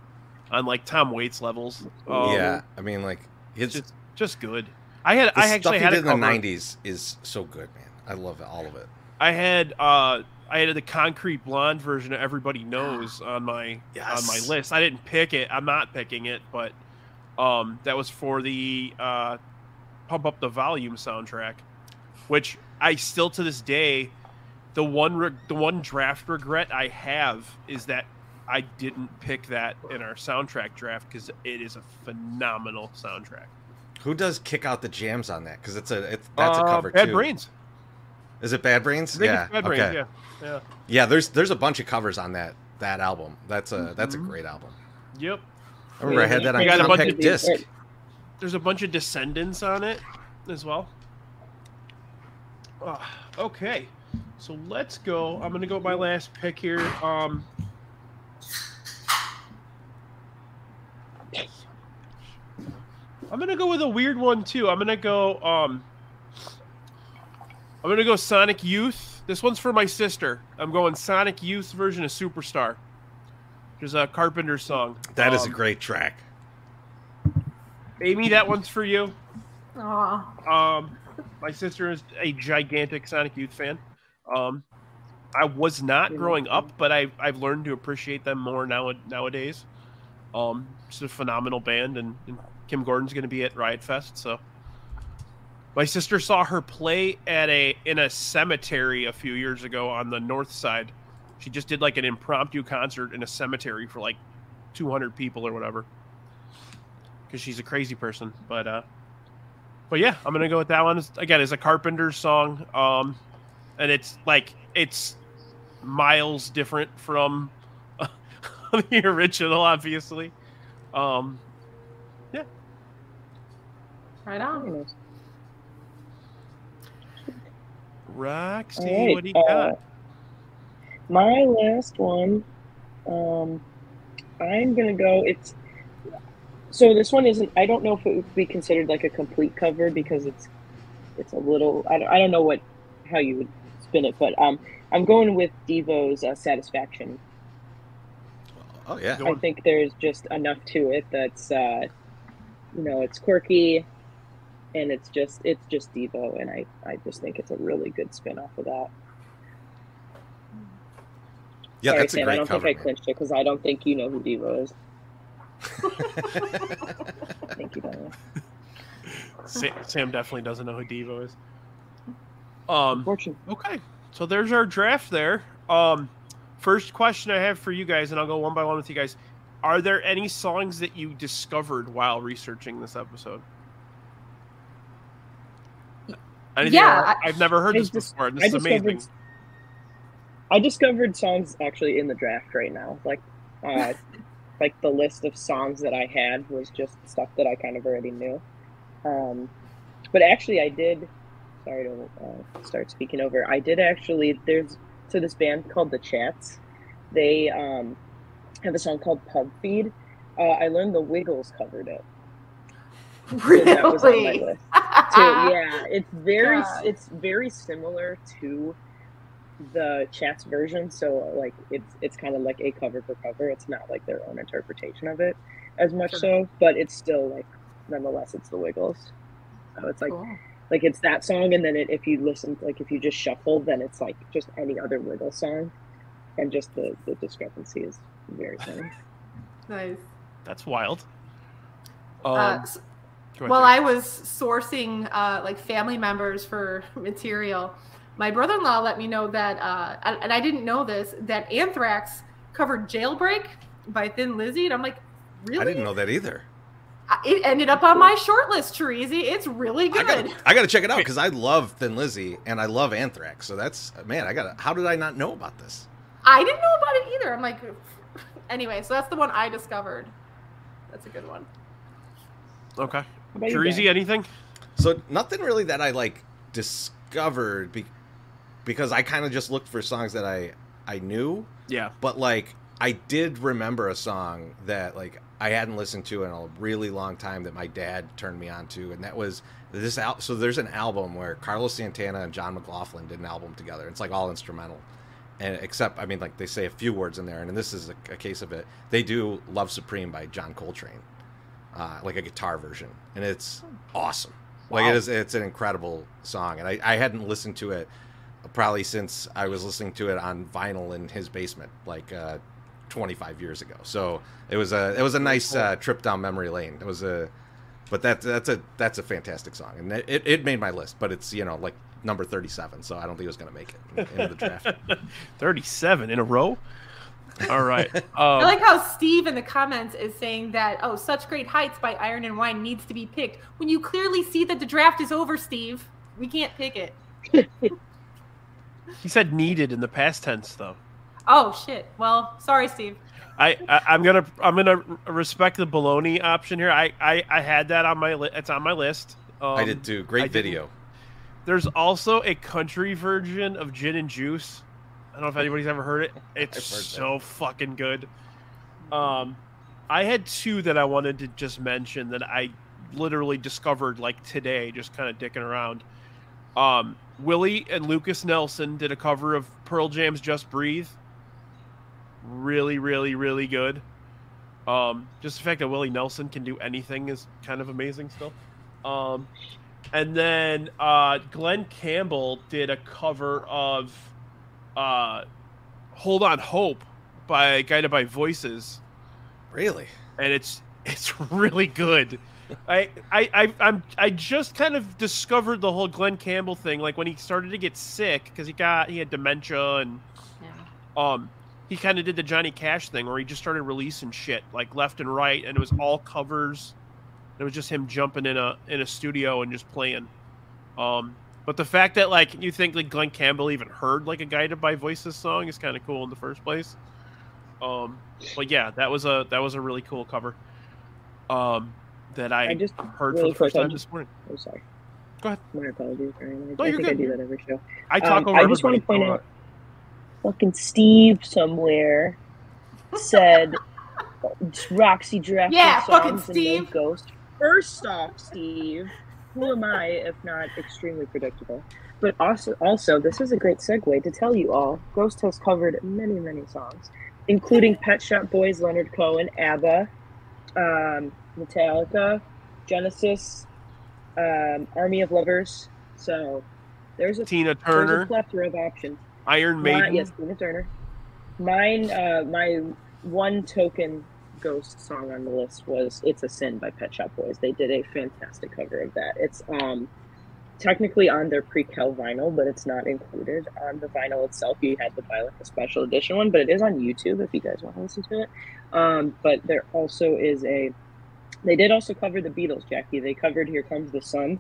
on like Tom Waits levels. Yeah, I mean like it's just good. I actually had in the '90s is so good, man. I love all of it. I had the Concrete Blonde version of Everybody Knows on my list. I didn't pick it. I'm not picking it, but that was for the Pump Up the Volume soundtrack, which I still to this day, the one draft regret I have is that I didn't pick that in our soundtrack draft because it is a phenomenal soundtrack. Who does Kick Out the Jams on that? Because that's a cover too. Bad Brains. Is it Bad Brains? Yeah. Bad Brains, yeah. Yeah, there's a bunch of covers on that album. That's a great album. Yep. I remember I had that on compact disc. There's a bunch of Descendants on it as well. Okay. So let's go. I'm going to go with my last pick here. I'm going to go with a weird one too. I'm going to go Sonic Youth. This one's for my sister. I'm going Sonic Youth's version of Superstar. There's a Carpenter song. That is a great track. Amy, that one's for you. Aww. My sister is a gigantic Sonic Youth fan. I was not growing up, but I've learned to appreciate them more nowadays. It's a phenomenal band, and Kim Gordon's going to be at Riot Fest, so. My sister saw her play in a cemetery a few years ago on the north side. She just did like an impromptu concert in a cemetery for like 200 people or whatever. Because she's a crazy person. But yeah, I'm gonna go with that one. Again, it's a Carpenter song, and it's miles different from the original, obviously. Yeah. Right on. Roxy, right, what do you got? My last one, I'm gonna go. So this one isn't. I don't know if it would be considered like a complete cover because it's a little. I don't know how you would spin it, but I'm going with Devo's Satisfaction. Oh yeah, I think there's just enough to it that's it's quirky, and it's just Devo, and I just think it's a really good spin off of that. Yeah, Sorry, that's Sam, a great I don't cover. think I clinched it because I don't think you know who Devo is. I think you don't. Sam definitely doesn't know who Devo is. Unfortunately. Okay, so there's our draft there. First question I have for you guys, and I'll go one by one with you guys. Are there any songs that you discovered while researching this episode? I've never heard this before. This is amazing. I discovered songs actually in the draft right now. Like the list of songs that I had was just stuff that I kind of already knew. But actually, I did. Sorry to start speaking over. I did actually. There's this band called The Chats. They have a song called Pub Feed. I learned the Wiggles covered it. Really? So that was on my list too. Yeah, it's very similar to the Chats version. So like it's kind of like a cover for cover. It's not like their own interpretation of it as much so, but it's still like nonetheless it's the Wiggles. So it's like. Cool. Like it's that song, and then if you listen, like if you just shuffle, then it's like just any other Wiggle song, and just the discrepancy is very funny. Nice. That's wild. While I was sourcing like family members for material, my brother-in-law let me know that, and I didn't know this, that Anthrax covered "Jailbreak" by Thin Lizzy, and I'm like, really? I didn't know that either. It ended up on my short list, Chorizy. It's really good. I gotta check it out because I love Thin Lizzy and I love Anthrax. So that's how did I not know about this? I didn't know about it either. I'm like, anyway. So that's the one I discovered. That's a good one. Okay, Chorizy, anything? So nothing really that I like discovered because I kind of just looked for songs that I knew. Yeah. But like I did remember a song that like I hadn't listened to in a really long time that my dad turned me on to, and that was this so there's an album where Carlos Santana and John McLaughlin did an album together. It's like all instrumental, and except I mean like they say a few words in there, and this is a case of it. They do "Love Supreme" by John Coltrane, like a guitar version, and it's awesome. Wow. Like it's an incredible song, and I hadn't listened to it probably since I was listening to it on vinyl in his basement, like 25 years ago. So it was a nice trip down memory lane. But that's a fantastic song, and it made my list. But it's like number 37, so I don't think it was going to make it into the draft. 37 in a row. All right. I like how Steve in the comments is saying that "Such Great Heights" by Iron and Wine needs to be picked. When you clearly see that the draft is over, Steve, we can't pick it. He said needed in the past tense, though. Oh shit! Well, sorry, Steve. I'm gonna respect the baloney option here. I had that on my list. It's on my list. I did too. Great video. There's also a country version of Gin and Juice. I don't know if anybody's ever heard it. It's so fucking good. I had two that I wanted to just mention that I literally discovered like today, just kind of dicking around. Willie and Lucas Nelson did a cover of Pearl Jam's "Just Breathe." Really, really, really good. Just the fact that Willie Nelson can do anything is kind of amazing still. And then Glenn Campbell did a cover of "Hold On Hope" by Guided by Voices. Really? And it's really good. I just kind of discovered the whole Glenn Campbell thing, like when he started to get sick because he had dementia, and he kind of did the Johnny Cash thing where he just started releasing shit like left and right, and it was all covers. It was just him jumping in a studio and just playing. But the fact that like you think like Glenn Campbell even heard like a Guided by Voices song is kind of cool in the first place. But yeah, that was a really cool cover. That I just heard for the first time this morning. I'm sorry. Go ahead. My apologies. No, you're good. I do that every show. I talk over I just want to point out, fucking Steve somewhere said Roxy drafted songs and no Ghost. First off, Steve, who am I if not extremely predictable? But also, this is a great segue to tell you all, Ghost has covered many, many songs, including Pet Shop Boys, Leonard Cohen, ABBA, Metallica, Genesis, Army of Lovers. So there's a Tina Turner, there's a plethora of options. Iron Maiden. Yes, Tina Turner. Mine, my one token Ghost song on the list was "It's a Sin" by Pet Shop Boys. They did a fantastic cover of that. It's technically on their pre-Kel vinyl, but it's not included on the vinyl itself. You had to buy like a special edition one, but it is on YouTube if you guys want to listen to it. But there also is they did also cover the Beatles, Jackie. They covered "Here Comes the Sun"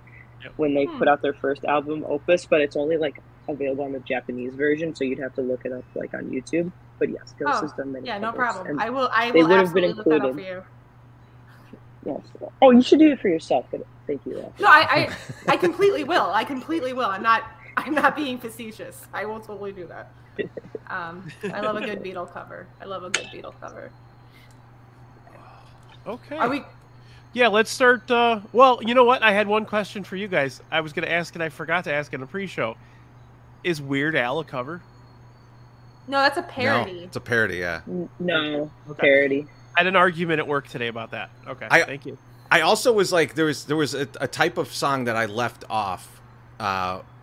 when they put out their first album, Opus, but it's only like available on the Japanese version, so you'd have to look it up like on YouTube. But yes, Ghost has done many covers. No problem. I will would have absolutely look that up for you. Yes. Oh, you should do it for yourself, but thank you. No, I completely will. I completely will. I'm not being facetious. I will totally do that. I love a good Beatle cover. Okay. Are we? Yeah, let's start. Well, you know what? I had one question for you guys. I was going to ask, and I forgot to ask in the pre-show. Is Weird Al a cover? No, that's a parody. No, it's a parody, yeah. No, Okay. parody. I had an argument at work today about that. Okay, thank you. I also was like, there was a type of song that I left off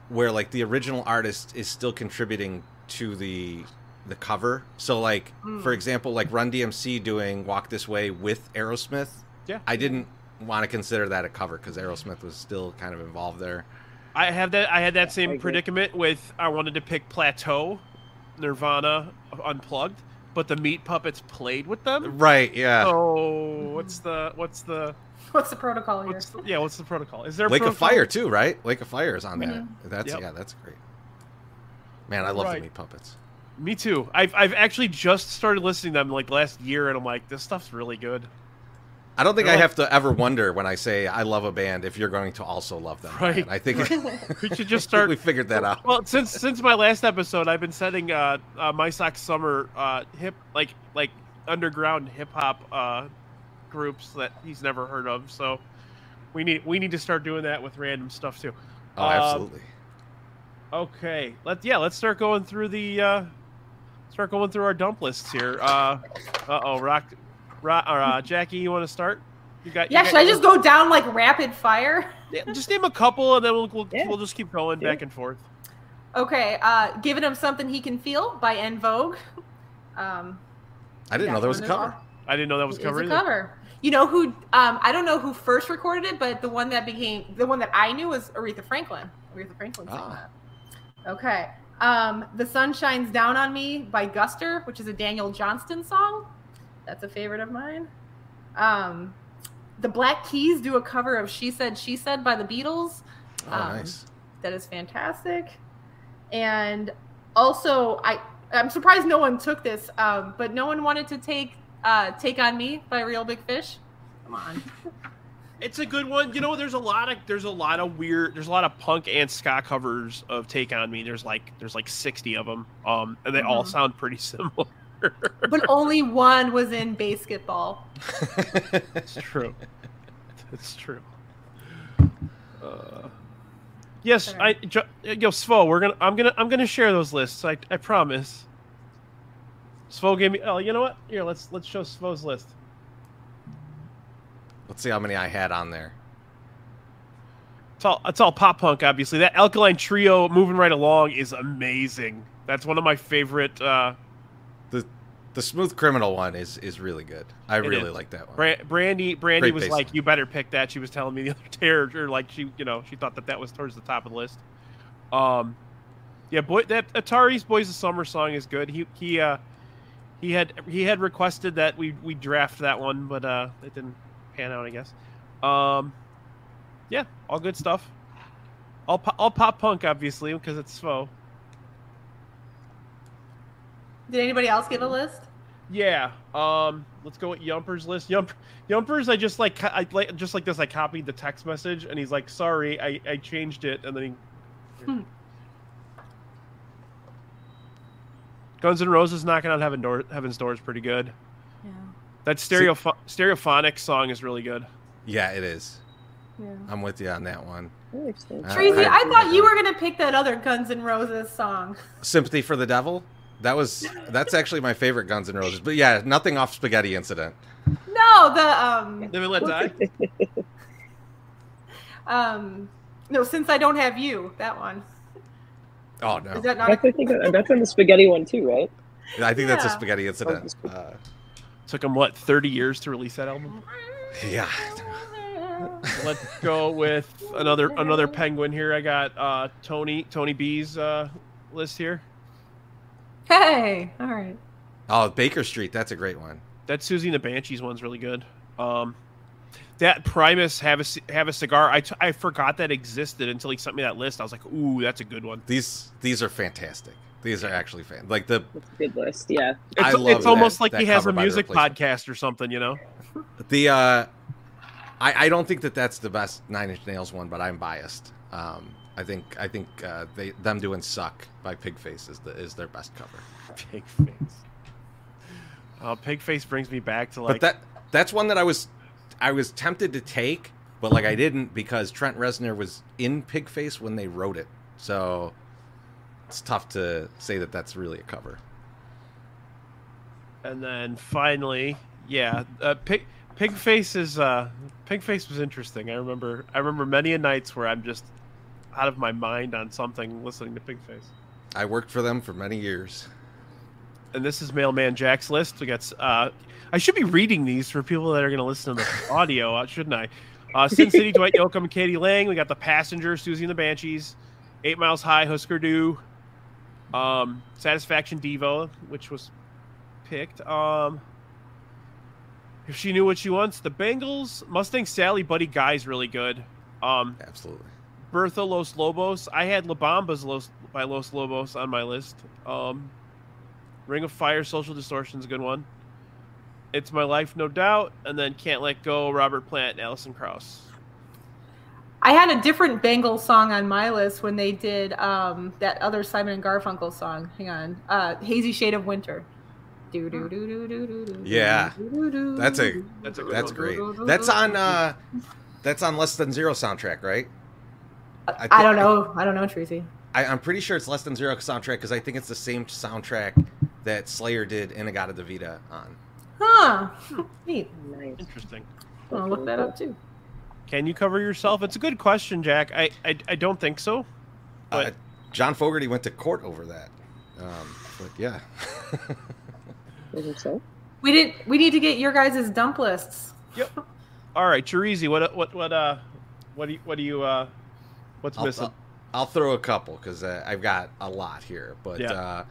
where like the original artist is still contributing to the cover. So like, for example, like Run DMC doing Walk This Way with Aerosmith. Yeah. I didn't want to consider that a cover because Aerosmith was still kind of involved there. I had that same predicament with, I wanted to pick Plateau, Nirvana Unplugged, but the Meat Puppets played with them. Right, yeah. So what's the protocol here? What's the protocol? Is there Lake protocol? of Fire too, right? Lake of Fire is on that. Mm-hmm. That's that's great. Man, I love the Meat Puppets. Me too. I've actually just started listening to them like last year, and I'm like, this stuff's really good. I don't think I have to ever wonder when I say I love a band if you're going to also love them. Right. I think we should just start. We figured that out. Well, since my last episode, I've been setting My Sock Summer hip like underground hip hop groups that he's never heard of. So we need to start doing that with random stuff too. Oh, absolutely. Okay, let's start going through our dump lists here. Jackie, you want to start? Should I just go down like rapid fire? Yeah, just name a couple, and then we'll just keep going back and forth. Okay, Giving Him Something He Can Feel by En Vogue. I didn't know there was a cover. I didn't know that was a cover. Cover. You know who? I don't know who first recorded it, but the one that I knew was Aretha Franklin. Aretha Franklin sang that. Okay. The Sun Shines Down on Me by Guster, which is a Daniel Johnston song. That's a favorite of mine. The Black Keys do a cover of She Said, She Said by the Beatles. Oh, nice. That is fantastic. And also, I'm surprised no one took this, but no one wanted to take on Me by Real Big Fish. Come on. It's a good one. You know, there's a lot of punk and ska covers of Take on Me. There's like 60 of them. And they all sound pretty similar. But only one was in Basketball. It's true. It's true. Yes, Svo, I'm gonna share those lists. I promise. Svo gave me. Oh, you know what? Here, let's show Svo's list. Let's see how many I had on there. It's all pop punk, obviously. That Alkaline Trio, Moving Right Along, is amazing. That's one of my favorite. The Smooth Criminal one is really good. I really like that one. Brandy Great was like, "You better pick that." She was telling me the other day, or like she thought that was towards the top of the list. That Atari's Boys of Summer song is good. He had requested that we draft that one, but it didn't pan out, I guess. Yeah, all good stuff. All pop punk, obviously, because it's Svo. Did anybody else give a list? Yeah. Let's go with Yumper's list. Yumper's. I just like this. I copied the text message, and he's like, "Sorry, I changed it," and then he. Guns N' Roses Knocking on Heaven's Door is pretty good. Yeah. That stereophonic song is really good. Yeah, it is. Yeah. I'm with you on that one. Chorizy, I thought you were gonna pick that other Guns N' Roses song. Sympathy for the Devil. That's actually my favorite Guns N' Roses. But yeah, nothing off Spaghetti Incident. No, the Live and Let Die. No, Since I Don't Have You. That one. Oh no, is that not? That's on the Spaghetti one too, right? I think that's a Spaghetti Incident. Took them 30 years to release that album. Yeah. Let's go with another Penguin here. I got Tony B's list here. Hey, all right. Oh, Baker Street, that's a great one. That Susie and the Banshees one's really good. That Primus have a cigar. I forgot that existed until he sent me that list. I was like, ooh, that's a good one. These are fantastic. These are actually That's a good list. Yeah, it's almost like he has a music podcast or something, you know. I don't think that's the best Nine Inch Nails one, but I'm biased. I think them doing "Suck" by Pigface is their best cover. Pigface. Pigface brings me back to like. But that's one that I was tempted to take, but like I didn't because Trent Reznor was in Pigface when they wrote it, so it's tough to say that that's really a cover. And then finally, yeah, Pigface was interesting. I remember many a nights where I'm just out of my mind on something listening to Pigface. I worked for them for many years. And this is Mailman Jack's list. We got. I should be reading these for people that are going to listen to the audio, shouldn't I? Sin City, Dwight Yoakam, and Katie Lang. We got The Passenger, Susie and the Banshees, 8 Miles High, Husker Du, Satisfaction Devo, which was picked. If She Knew What She Wants, The Bangles, Mustang Sally, Buddy Guy's really good. Absolutely. Bertha Los Lobos. I had La Bambas by Los Lobos on my list. Ring of Fire, Social Distortion's a good one. It's My Life, No Doubt, and then Can't Let Go, Robert Plant, and Alison Krauss. I had a different Bangles song on my list when they did that other Simon and Garfunkel song. Hang on, Hazy Shade of Winter. Yeah, that's great. That's on Less Than Zero soundtrack, right? I don't know, Tracy. I'm pretty sure it's Less Than Zero soundtrack because I think it's the same soundtrack that Slayer did Inagata Devita on. Huh. Neat. Nice. Interesting. I'll look that up too. Can you cover yourself? It's a good question, Jack. I don't think so. But John Fogerty went to court over that. But yeah. I think so. We need to get your guys' dump lists. Yep. All right, Chorizy, what's missing? I'll throw a couple because I've got a lot here. But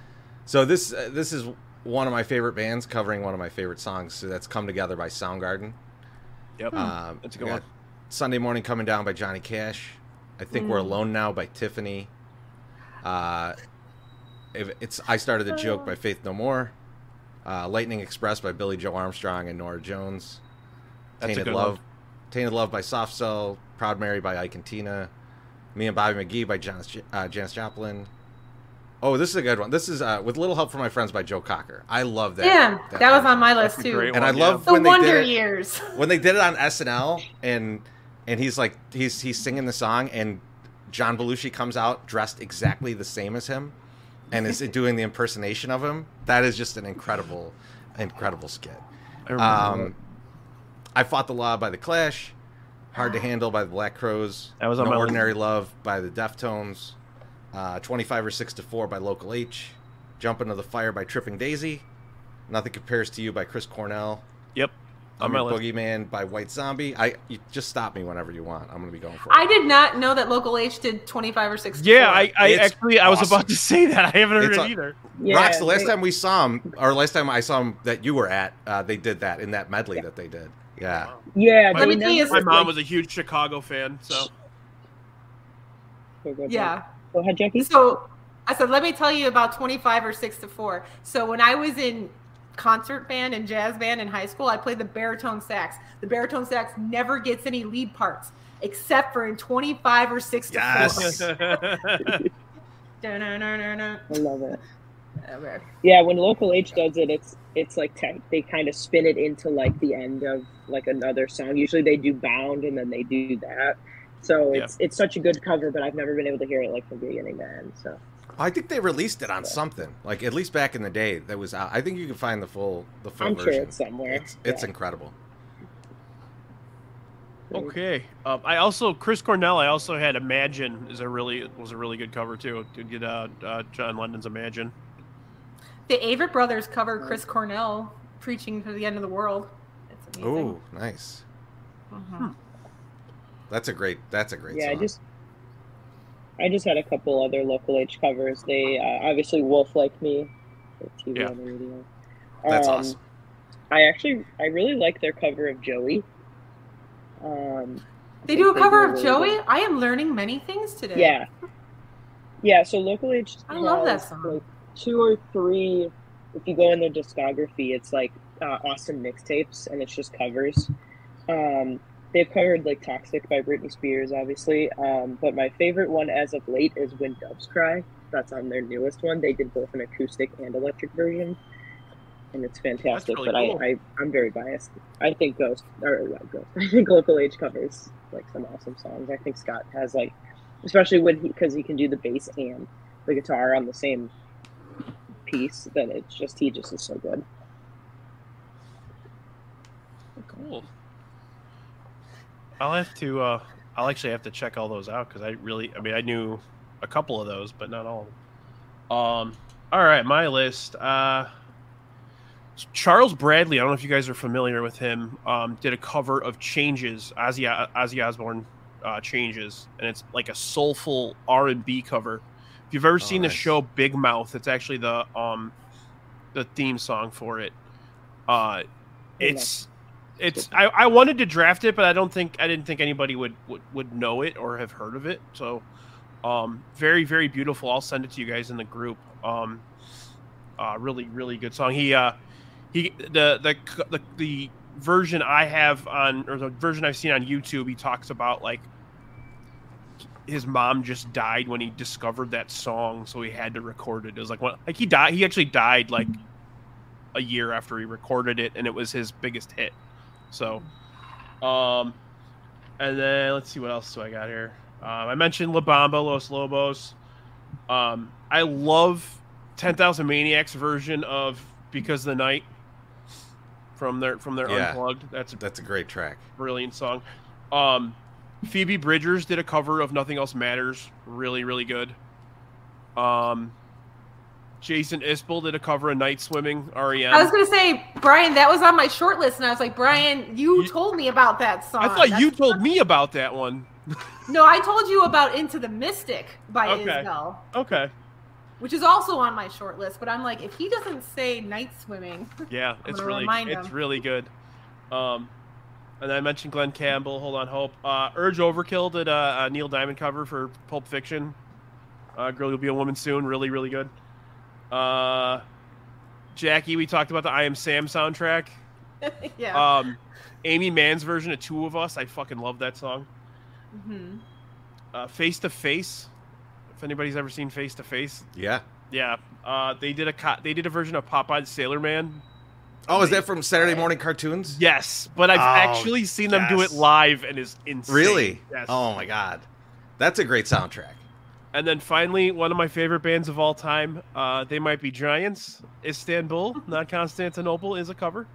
so this is one of my favorite bands covering one of my favorite songs. So that's Come Together by Soundgarden. Yep. That's a good one. Sunday Morning Coming Down by Johnny Cash. I Think We're Alone Now by Tiffany. I Started the Joke by Faith No More. Lightning Express by Billy Joe Armstrong and Norah Jones. Tainted Love by Soft Cell. Proud Mary by Ike and Tina. Me and Bobby McGee by Janis Joplin. Oh, this is a good one. This is With Little Help from My Friends by Joe Cocker. I love that. Yeah, that was on my list too. And I love the when they Wonder did it, Years. when they did it on SNL and he's like he's singing the song and John Belushi comes out dressed exactly the same as him and is doing the impersonation of him. That is just an incredible skit. I Fought the Law by The Clash. Hard to Handle by the Black Crowes. That was on No my Ordinary list. Love by the Deftones. 25 or 6 to 4 by Local H. Jump Into the Fire by Tripping Daisy. Nothing Compares to You by Chris Cornell. Yep. I'm a Boogeyman by White Zombie. You just stop me whenever you want. I'm going to be going for it. I did not know that Local H did 25 or 6 to 4. Yeah, I was about to say that. I haven't heard it either. Yeah, Rox, the last time we saw him, or last time I saw him that you were at, they did that in that medley that they did. Yeah. Yeah. Let me tell you, my mom was a huge Chicago fan, so. Yeah. Go ahead, Jacki. So I said, let me tell you about 25 or 6 to 4. So when I was in concert band and jazz band in high school, I played the baritone sax. The baritone sax never gets any lead parts except for in 25 or 6 to 4. Yes. I love it. Yeah, when Local H does it, it's like they kind of spin it into like the end of like another song. Usually they do Bound and then they do that. So it's such a good cover, but I've never been able to hear it like from beginning to end. So I think they released it on something, like at least back in the day. That was I think you can find the full I'm version. sure it's somewhere. It's incredible. Okay. I also Chris Cornell. I also had Imagine was a really good cover too. To get John Lennon's Imagine. The Avett Brothers cover Chris Cornell preaching to the end of the world. It's amazing. Oh, nice. That's a great song. I just had a couple other Local H covers. They obviously Wolf Like Me, TV and radio. That's awesome. I really like their cover of Joey. They do a cover of Joey? I am learning many things today. Yeah, so Local H I love that song. Like 2 or 3, if you go in their discography, it's like awesome mixtapes, and it's just covers. They've covered like Toxic by Britney Spears, obviously, but my favorite one as of late is When Doves Cry. That's on their newest one. They did both an acoustic and electric version, and it's fantastic. Really cool. I'm very biased. I think I think Local H covers like some awesome songs. I think Scott has like, especially because he can do the bass and the guitar on the same piece. Then he just is so good. Cool. I'll actually have to check all those out because I knew a couple of those, but not all of them. All right, my list. Charles Bradley, I don't know if you guys are familiar with him, did a cover of Changes, Ozzy Osbourne Changes, and it's like a soulful R&B cover. If you've ever seen the show Big Mouth, it's actually the theme song for it. I wanted to draft it, but I didn't think anybody would know it or have heard of it. So, very, very beautiful. I'll send it to you guys in the group. Really, really good song. The version I have or the version I've seen on YouTube, he talks about like his mom just died when he discovered that song, so he had to record it. It was he died. He actually died like a year after he recorded it, and it was his biggest hit. So, and then let's see what else do I got here. I mentioned La Bamba, Los Lobos. I love 10,000 Maniacs version of Because of the Night from their Unplugged. That's a great track. Brilliant song. Phoebe Bridgers did a cover of Nothing Else Matters. Really, really good. Jason Isbell did a cover of Night Swimming, REM. I was going to say, Brian, that was on my short list, and I was like, Brian, you told me about that song. I thought you told me about that one. No, I told you about Into the Mystic by Isbell. Okay. Which is also on my short list, but I'm like, if he doesn't say Night Swimming, it's really good. And I mentioned Glenn Campbell. Hold on, Hope. Urge Overkill did a Neil Diamond cover for Pulp Fiction. Girl, You'll Be a Woman Soon. Really, really good. Jacki, we talked about the I Am Sam soundtrack. Yeah. Amy Mann's version of Two of Us. I fucking love that song. Face to Face. If anybody's ever seen Face to Face. Yeah. Yeah. They did a version of Popeye's Sailor Man. Oh, is that from Saturday Morning Cartoons? Yes, but I've actually seen them do it live, and it's insane. Really? Yes. Oh my god, that's a great soundtrack. And then finally, one of my favorite bands of all time, They Might Be Giants. Istanbul, not Constantinople, is a cover.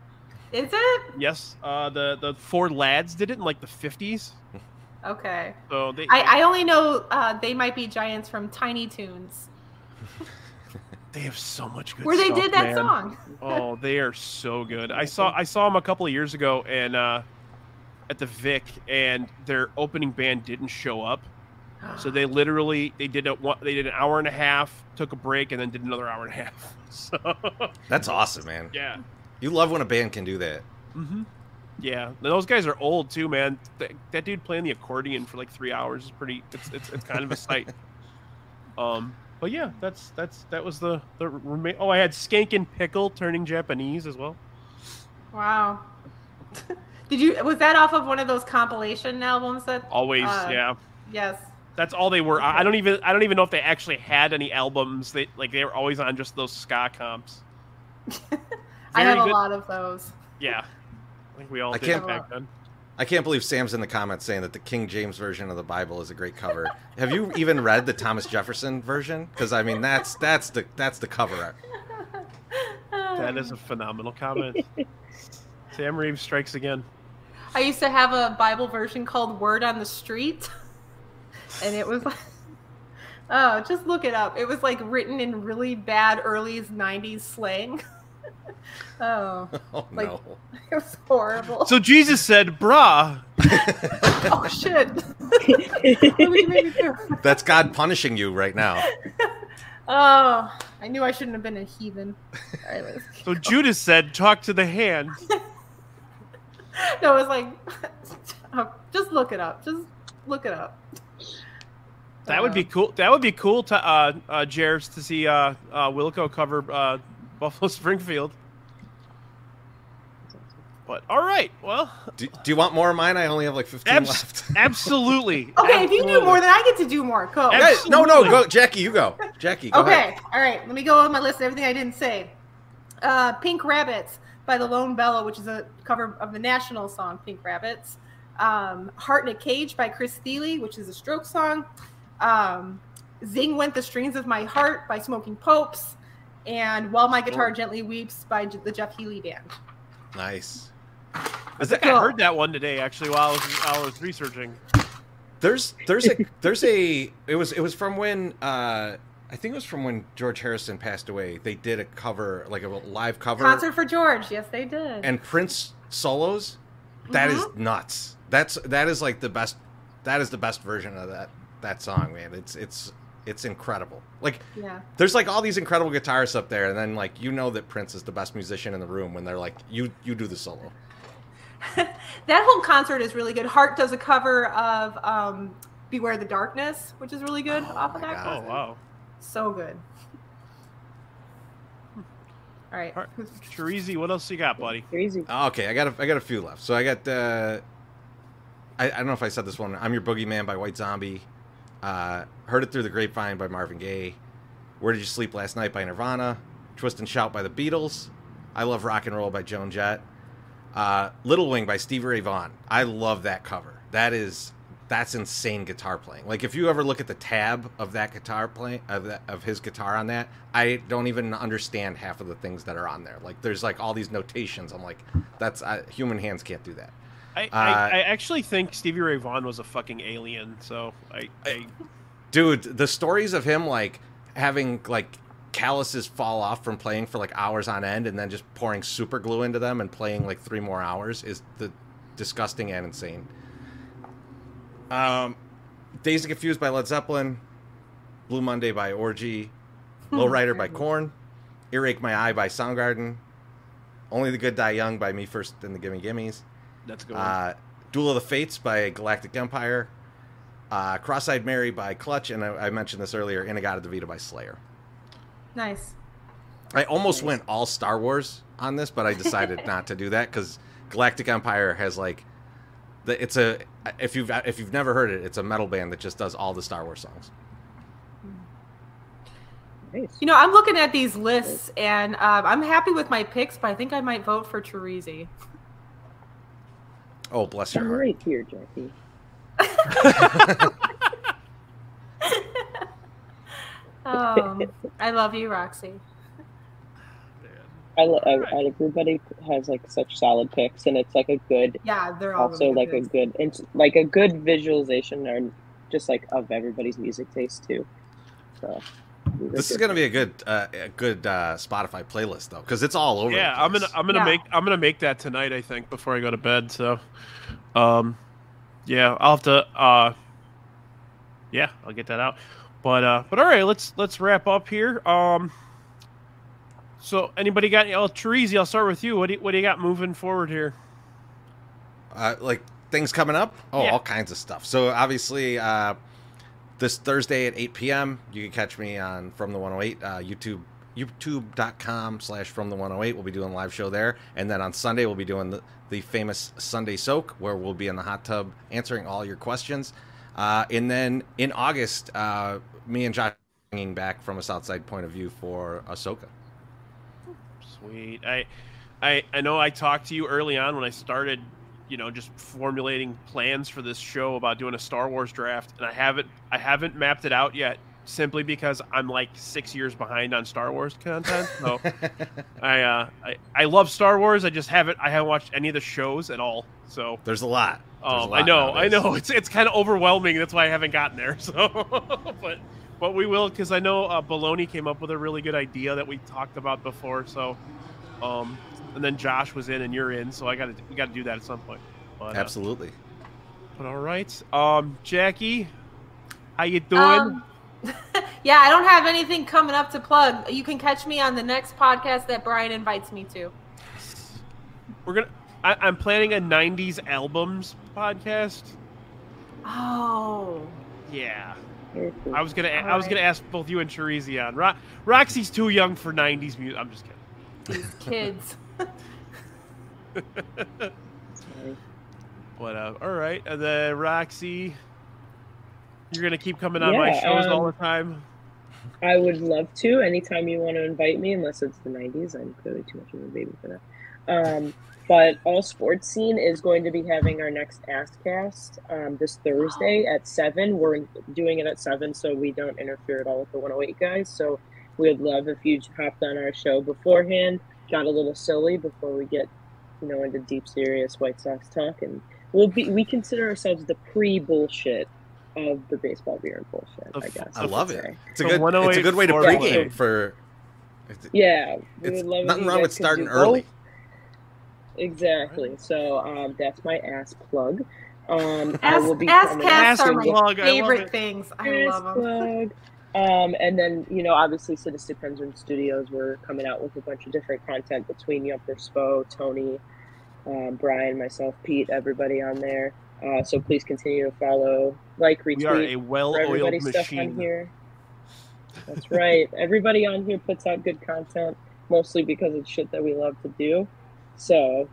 Is it? Yes. The Four Lads did it in like the 50s. Okay. So I only know They Might Be Giants from Tiny Toons. They have so much good Where stuff, they did that man. song. Oh, they are so good. I saw them a couple of years ago and at the Vic, and their opening band didn't show up. So they did an hour and a half, took a break, and then did another hour and a half. So that's awesome, man. Yeah. You love when a band can do that. Mm-hmm. Yeah. Those guys are old too, man. That dude playing the accordion for like 3 hours is pretty. It's kind of a sight. But yeah, that was the remain. Oh, I had Skank and Pickle turning Japanese as well. Wow. Was that off of one of those compilation albums that? Always, yeah. Yes. That's all they were. Okay. I don't even know if they actually had any albums. They were always on just those ska comps. I have a lot of those. Yeah, I think we all did back then. I can't believe Sam's in the comments saying that the King James version of the Bible is a great cover. Have you even read the Thomas Jefferson version? Because I mean, that's the cover art. That is a phenomenal comment. Sam Reeves strikes again. I used to have a Bible version called Word on the Street, and it was like, oh, just look it up. It was like written in really bad early 90s slang. Oh no. It was horrible. So Jesus said, brah. Oh, shit. That's God punishing you right now. Oh, I knew I shouldn't have been a heathen. All right, so Judas said, talk to the hand. No, it was like, oh, just look it up. Just look it up. That would be cool. That would be cool to Jers to see Wilco cover Buffalo Springfield. But all right, well. Do you want more of mine? I only have like 15 left. Absolutely. Okay, if you do more, then I get to do more. Go. No, go, Jacki. You go. Jacki, go ahead. All right. Let me go on my list of everything I didn't say. Pink Rabbits by the Lone Bellow, which is a cover of the national song Pink Rabbits. Heart in a Cage by Chris Thile, which is a Stroke song. Zing Went the Strings of My Heart by Smoking Popes. And While My Guitar Gently Weeps by the Jeff Healey Band. Nice. I think I heard that one today actually while I was researching. It was from when I think it was from when George Harrison passed away. They did a cover, like a live cover. Concert for George, yes they did. And Prince solos. That is nuts. That is like the best. That is the best version of that song, man. It's incredible. Like, there's like all these incredible guitarists up there, and then like that Prince is the best musician in the room when they're like, you do the solo. That whole concert is really good. Heart does a cover of Beware the Darkness, which is really good off of that concert. Oh wow, so good. All right, Chorizy, what else you got, buddy? Okay, I got a few left. So I got I don't know if I said this one. I'm Your Boogeyman by White Zombie. Heard It Through the Grapevine by Marvin Gaye. Where Did You Sleep Last Night by Nirvana. Twist and Shout by the Beatles. I Love Rock and Roll by Joan Jett. Little Wing by Stevie Ray Vaughan. I love that cover. That's insane guitar playing. Like if you ever look at the tab of that guitar playing of his guitar on that, I don't even understand half of the things that are on there. Like there's like all these notations. I'm like, that's human hands can't do that. I actually think Stevie Ray Vaughan was a fucking alien. So dude, the stories of him like having like calluses fall off from playing for like hours on end and then just pouring super glue into them and playing like 3 more hours is disgusting and insane. Dazed and Confused by Led Zeppelin. Blue Monday by Orgy. Lowrider by Korn. Earache My Eye by Soundgarden. Only the Good Die Young by Me First and the Gimme Gimmes. That's a good one. Duel of the Fates by Galactic Empire. Cross-Eyed Mary by Clutch, and I mentioned this earlier, Inagata Devita by Slayer. Nice. I almost went all Star Wars on this, but I decided not to do that because Galactic Empire has like if you've never heard it, it's a metal band that just does all the Star Wars songs. Nice. You know, I'm looking at these lists and I'm happy with my picks, but I think I might vote for Chorizy. Oh, bless your heart. I'm right here, Jacki. I love you, Roxy. Everybody has like such solid picks, and it's like a good. Yeah, they're all also really like good. It's like a good visualization, or just like of everybody's music taste too. So this is gonna be a good Spotify playlist though, because it's all over. Yeah, I'm gonna make that tonight. I think before I go to bed. So, yeah, I'll have to. Yeah, I'll get that out. But all right, let's wrap up here. So anybody got Chorizy? I'll start with you. What do you got moving forward here? Like things coming up? Oh, yeah. All kinds of stuff. So obviously, this Thursday at 8 p.m. you can catch me on From the 108 youtube.com/From the 108. We'll be doing a live show there, and then on Sunday we'll be doing the famous Sunday Soak, where we'll be in the hot tub answering all your questions. And then in August, me and Josh bringing back from a Southside point of view for Ahsoka. Sweet. I know I talked to you early on when I started, just formulating plans for this show about doing a Star Wars draft, and I haven't mapped it out yet, simply because I'm like 6 years behind on Star Wars content. So I love Star Wars. I haven't watched any of the shows at all. So there's a lot. I know. It's kind of overwhelming. That's why I haven't gotten there. So, but we will, because I know Baloney came up with a really good idea that we talked about before. So, and then Josh was in, and you're in. So we got to do that at some point. But, absolutely. But all right, Jacki, how you doing? Yeah, I don't have anything coming up to plug. You can catch me on the next podcast that Brian invites me to. I'm planning a 90s albums podcast. Oh. Yeah. I was gonna ask both you and Chorizy on. Roxy's too young for 90s music. I'm just kidding. These kids. But all right, and then Roxy, you're gonna keep coming on my shows all the time. I would love to. Anytime you want to invite me, unless it's the 90s, I'm clearly too much of a baby for that. But All Sports Scene is going to be having our next Askcast this Thursday at 7. We're doing it at 7 so we don't interfere at all with the 108 guys. So we would love if you hopped on our show beforehand, got a little silly before we get, into deep, serious White Sox talk. And we consider ourselves the pre-bullshit of the baseball beer and bullshit, I guess. I love it. It's a good way to pregame for... Yeah. It's nothing wrong with starting early. Exactly. So that's my ass plug. Askcasts are my favorite things. I love them. And then, obviously Sadistic Penguin Studios, we're coming out with a bunch of different content between Yumper Spo, Tony, Brian, myself, Pete, everybody on there. So please continue to follow, retweet. We are a well-oiled machine. On here. That's right. Everybody on here puts out good content, mostly because it's shit that we love to do. So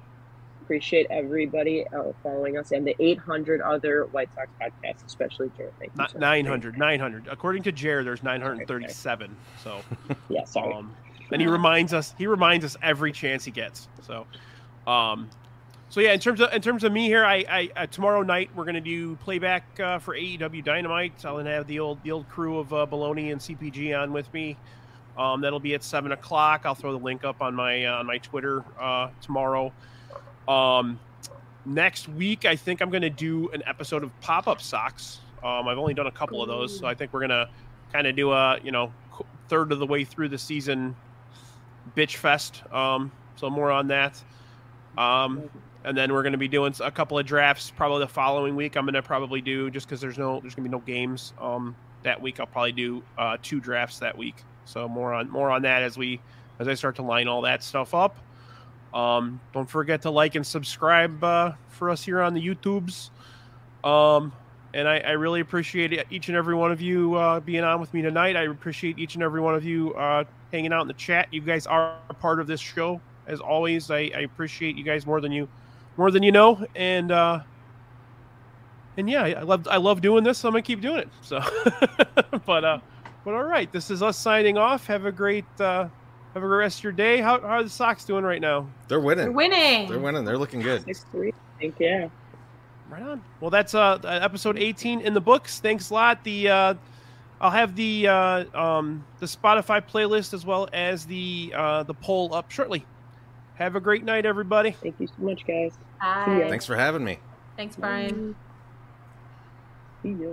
appreciate everybody following us and the 800 other White Sox podcasts, especially Jared. Thank you. Not 900. According to Jared, there's 937. So yeah, sorry. And he reminds us every chance he gets. So yeah, in terms of me here, I tomorrow night we're gonna do playback for AEW Dynamite. I'll have the old crew of Baloney and CPG on with me. That'll be at 7 o'clock. I'll throw the link up on my Twitter tomorrow. Next week, I think I'm going to do an episode of Pop-Up Socks. I've only done a couple of those, so I think we're going to kind of do a third of the way through the season bitch fest. So more on that. And then we're going to be doing a couple of drafts probably the following week. I'm going to probably do, just because there's going to be no games that week, I'll probably do 2 drafts that week. So more on that as I start to line all that stuff up. Don't forget to like and subscribe for us here on the YouTubes. And I really appreciate each and every one of you being on with me tonight. I appreciate each and every one of you hanging out in the chat. You guys are a part of this show, as always. I appreciate you guys more than you know. And yeah, I love doing this. So I'm gonna keep doing it. So, but all right, this is us signing off. Have a great rest of your day. How are the Sox doing right now? They're winning. They're winning. They're looking good. 6-3, I think, yeah. Right on. Well, that's episode 18 in the books. Thanks a lot. I'll have the Spotify playlist as well as the poll up shortly. Have a great night, everybody. Thank you so much, guys. Bye. Thanks for having me. Thanks, Brian. See ya.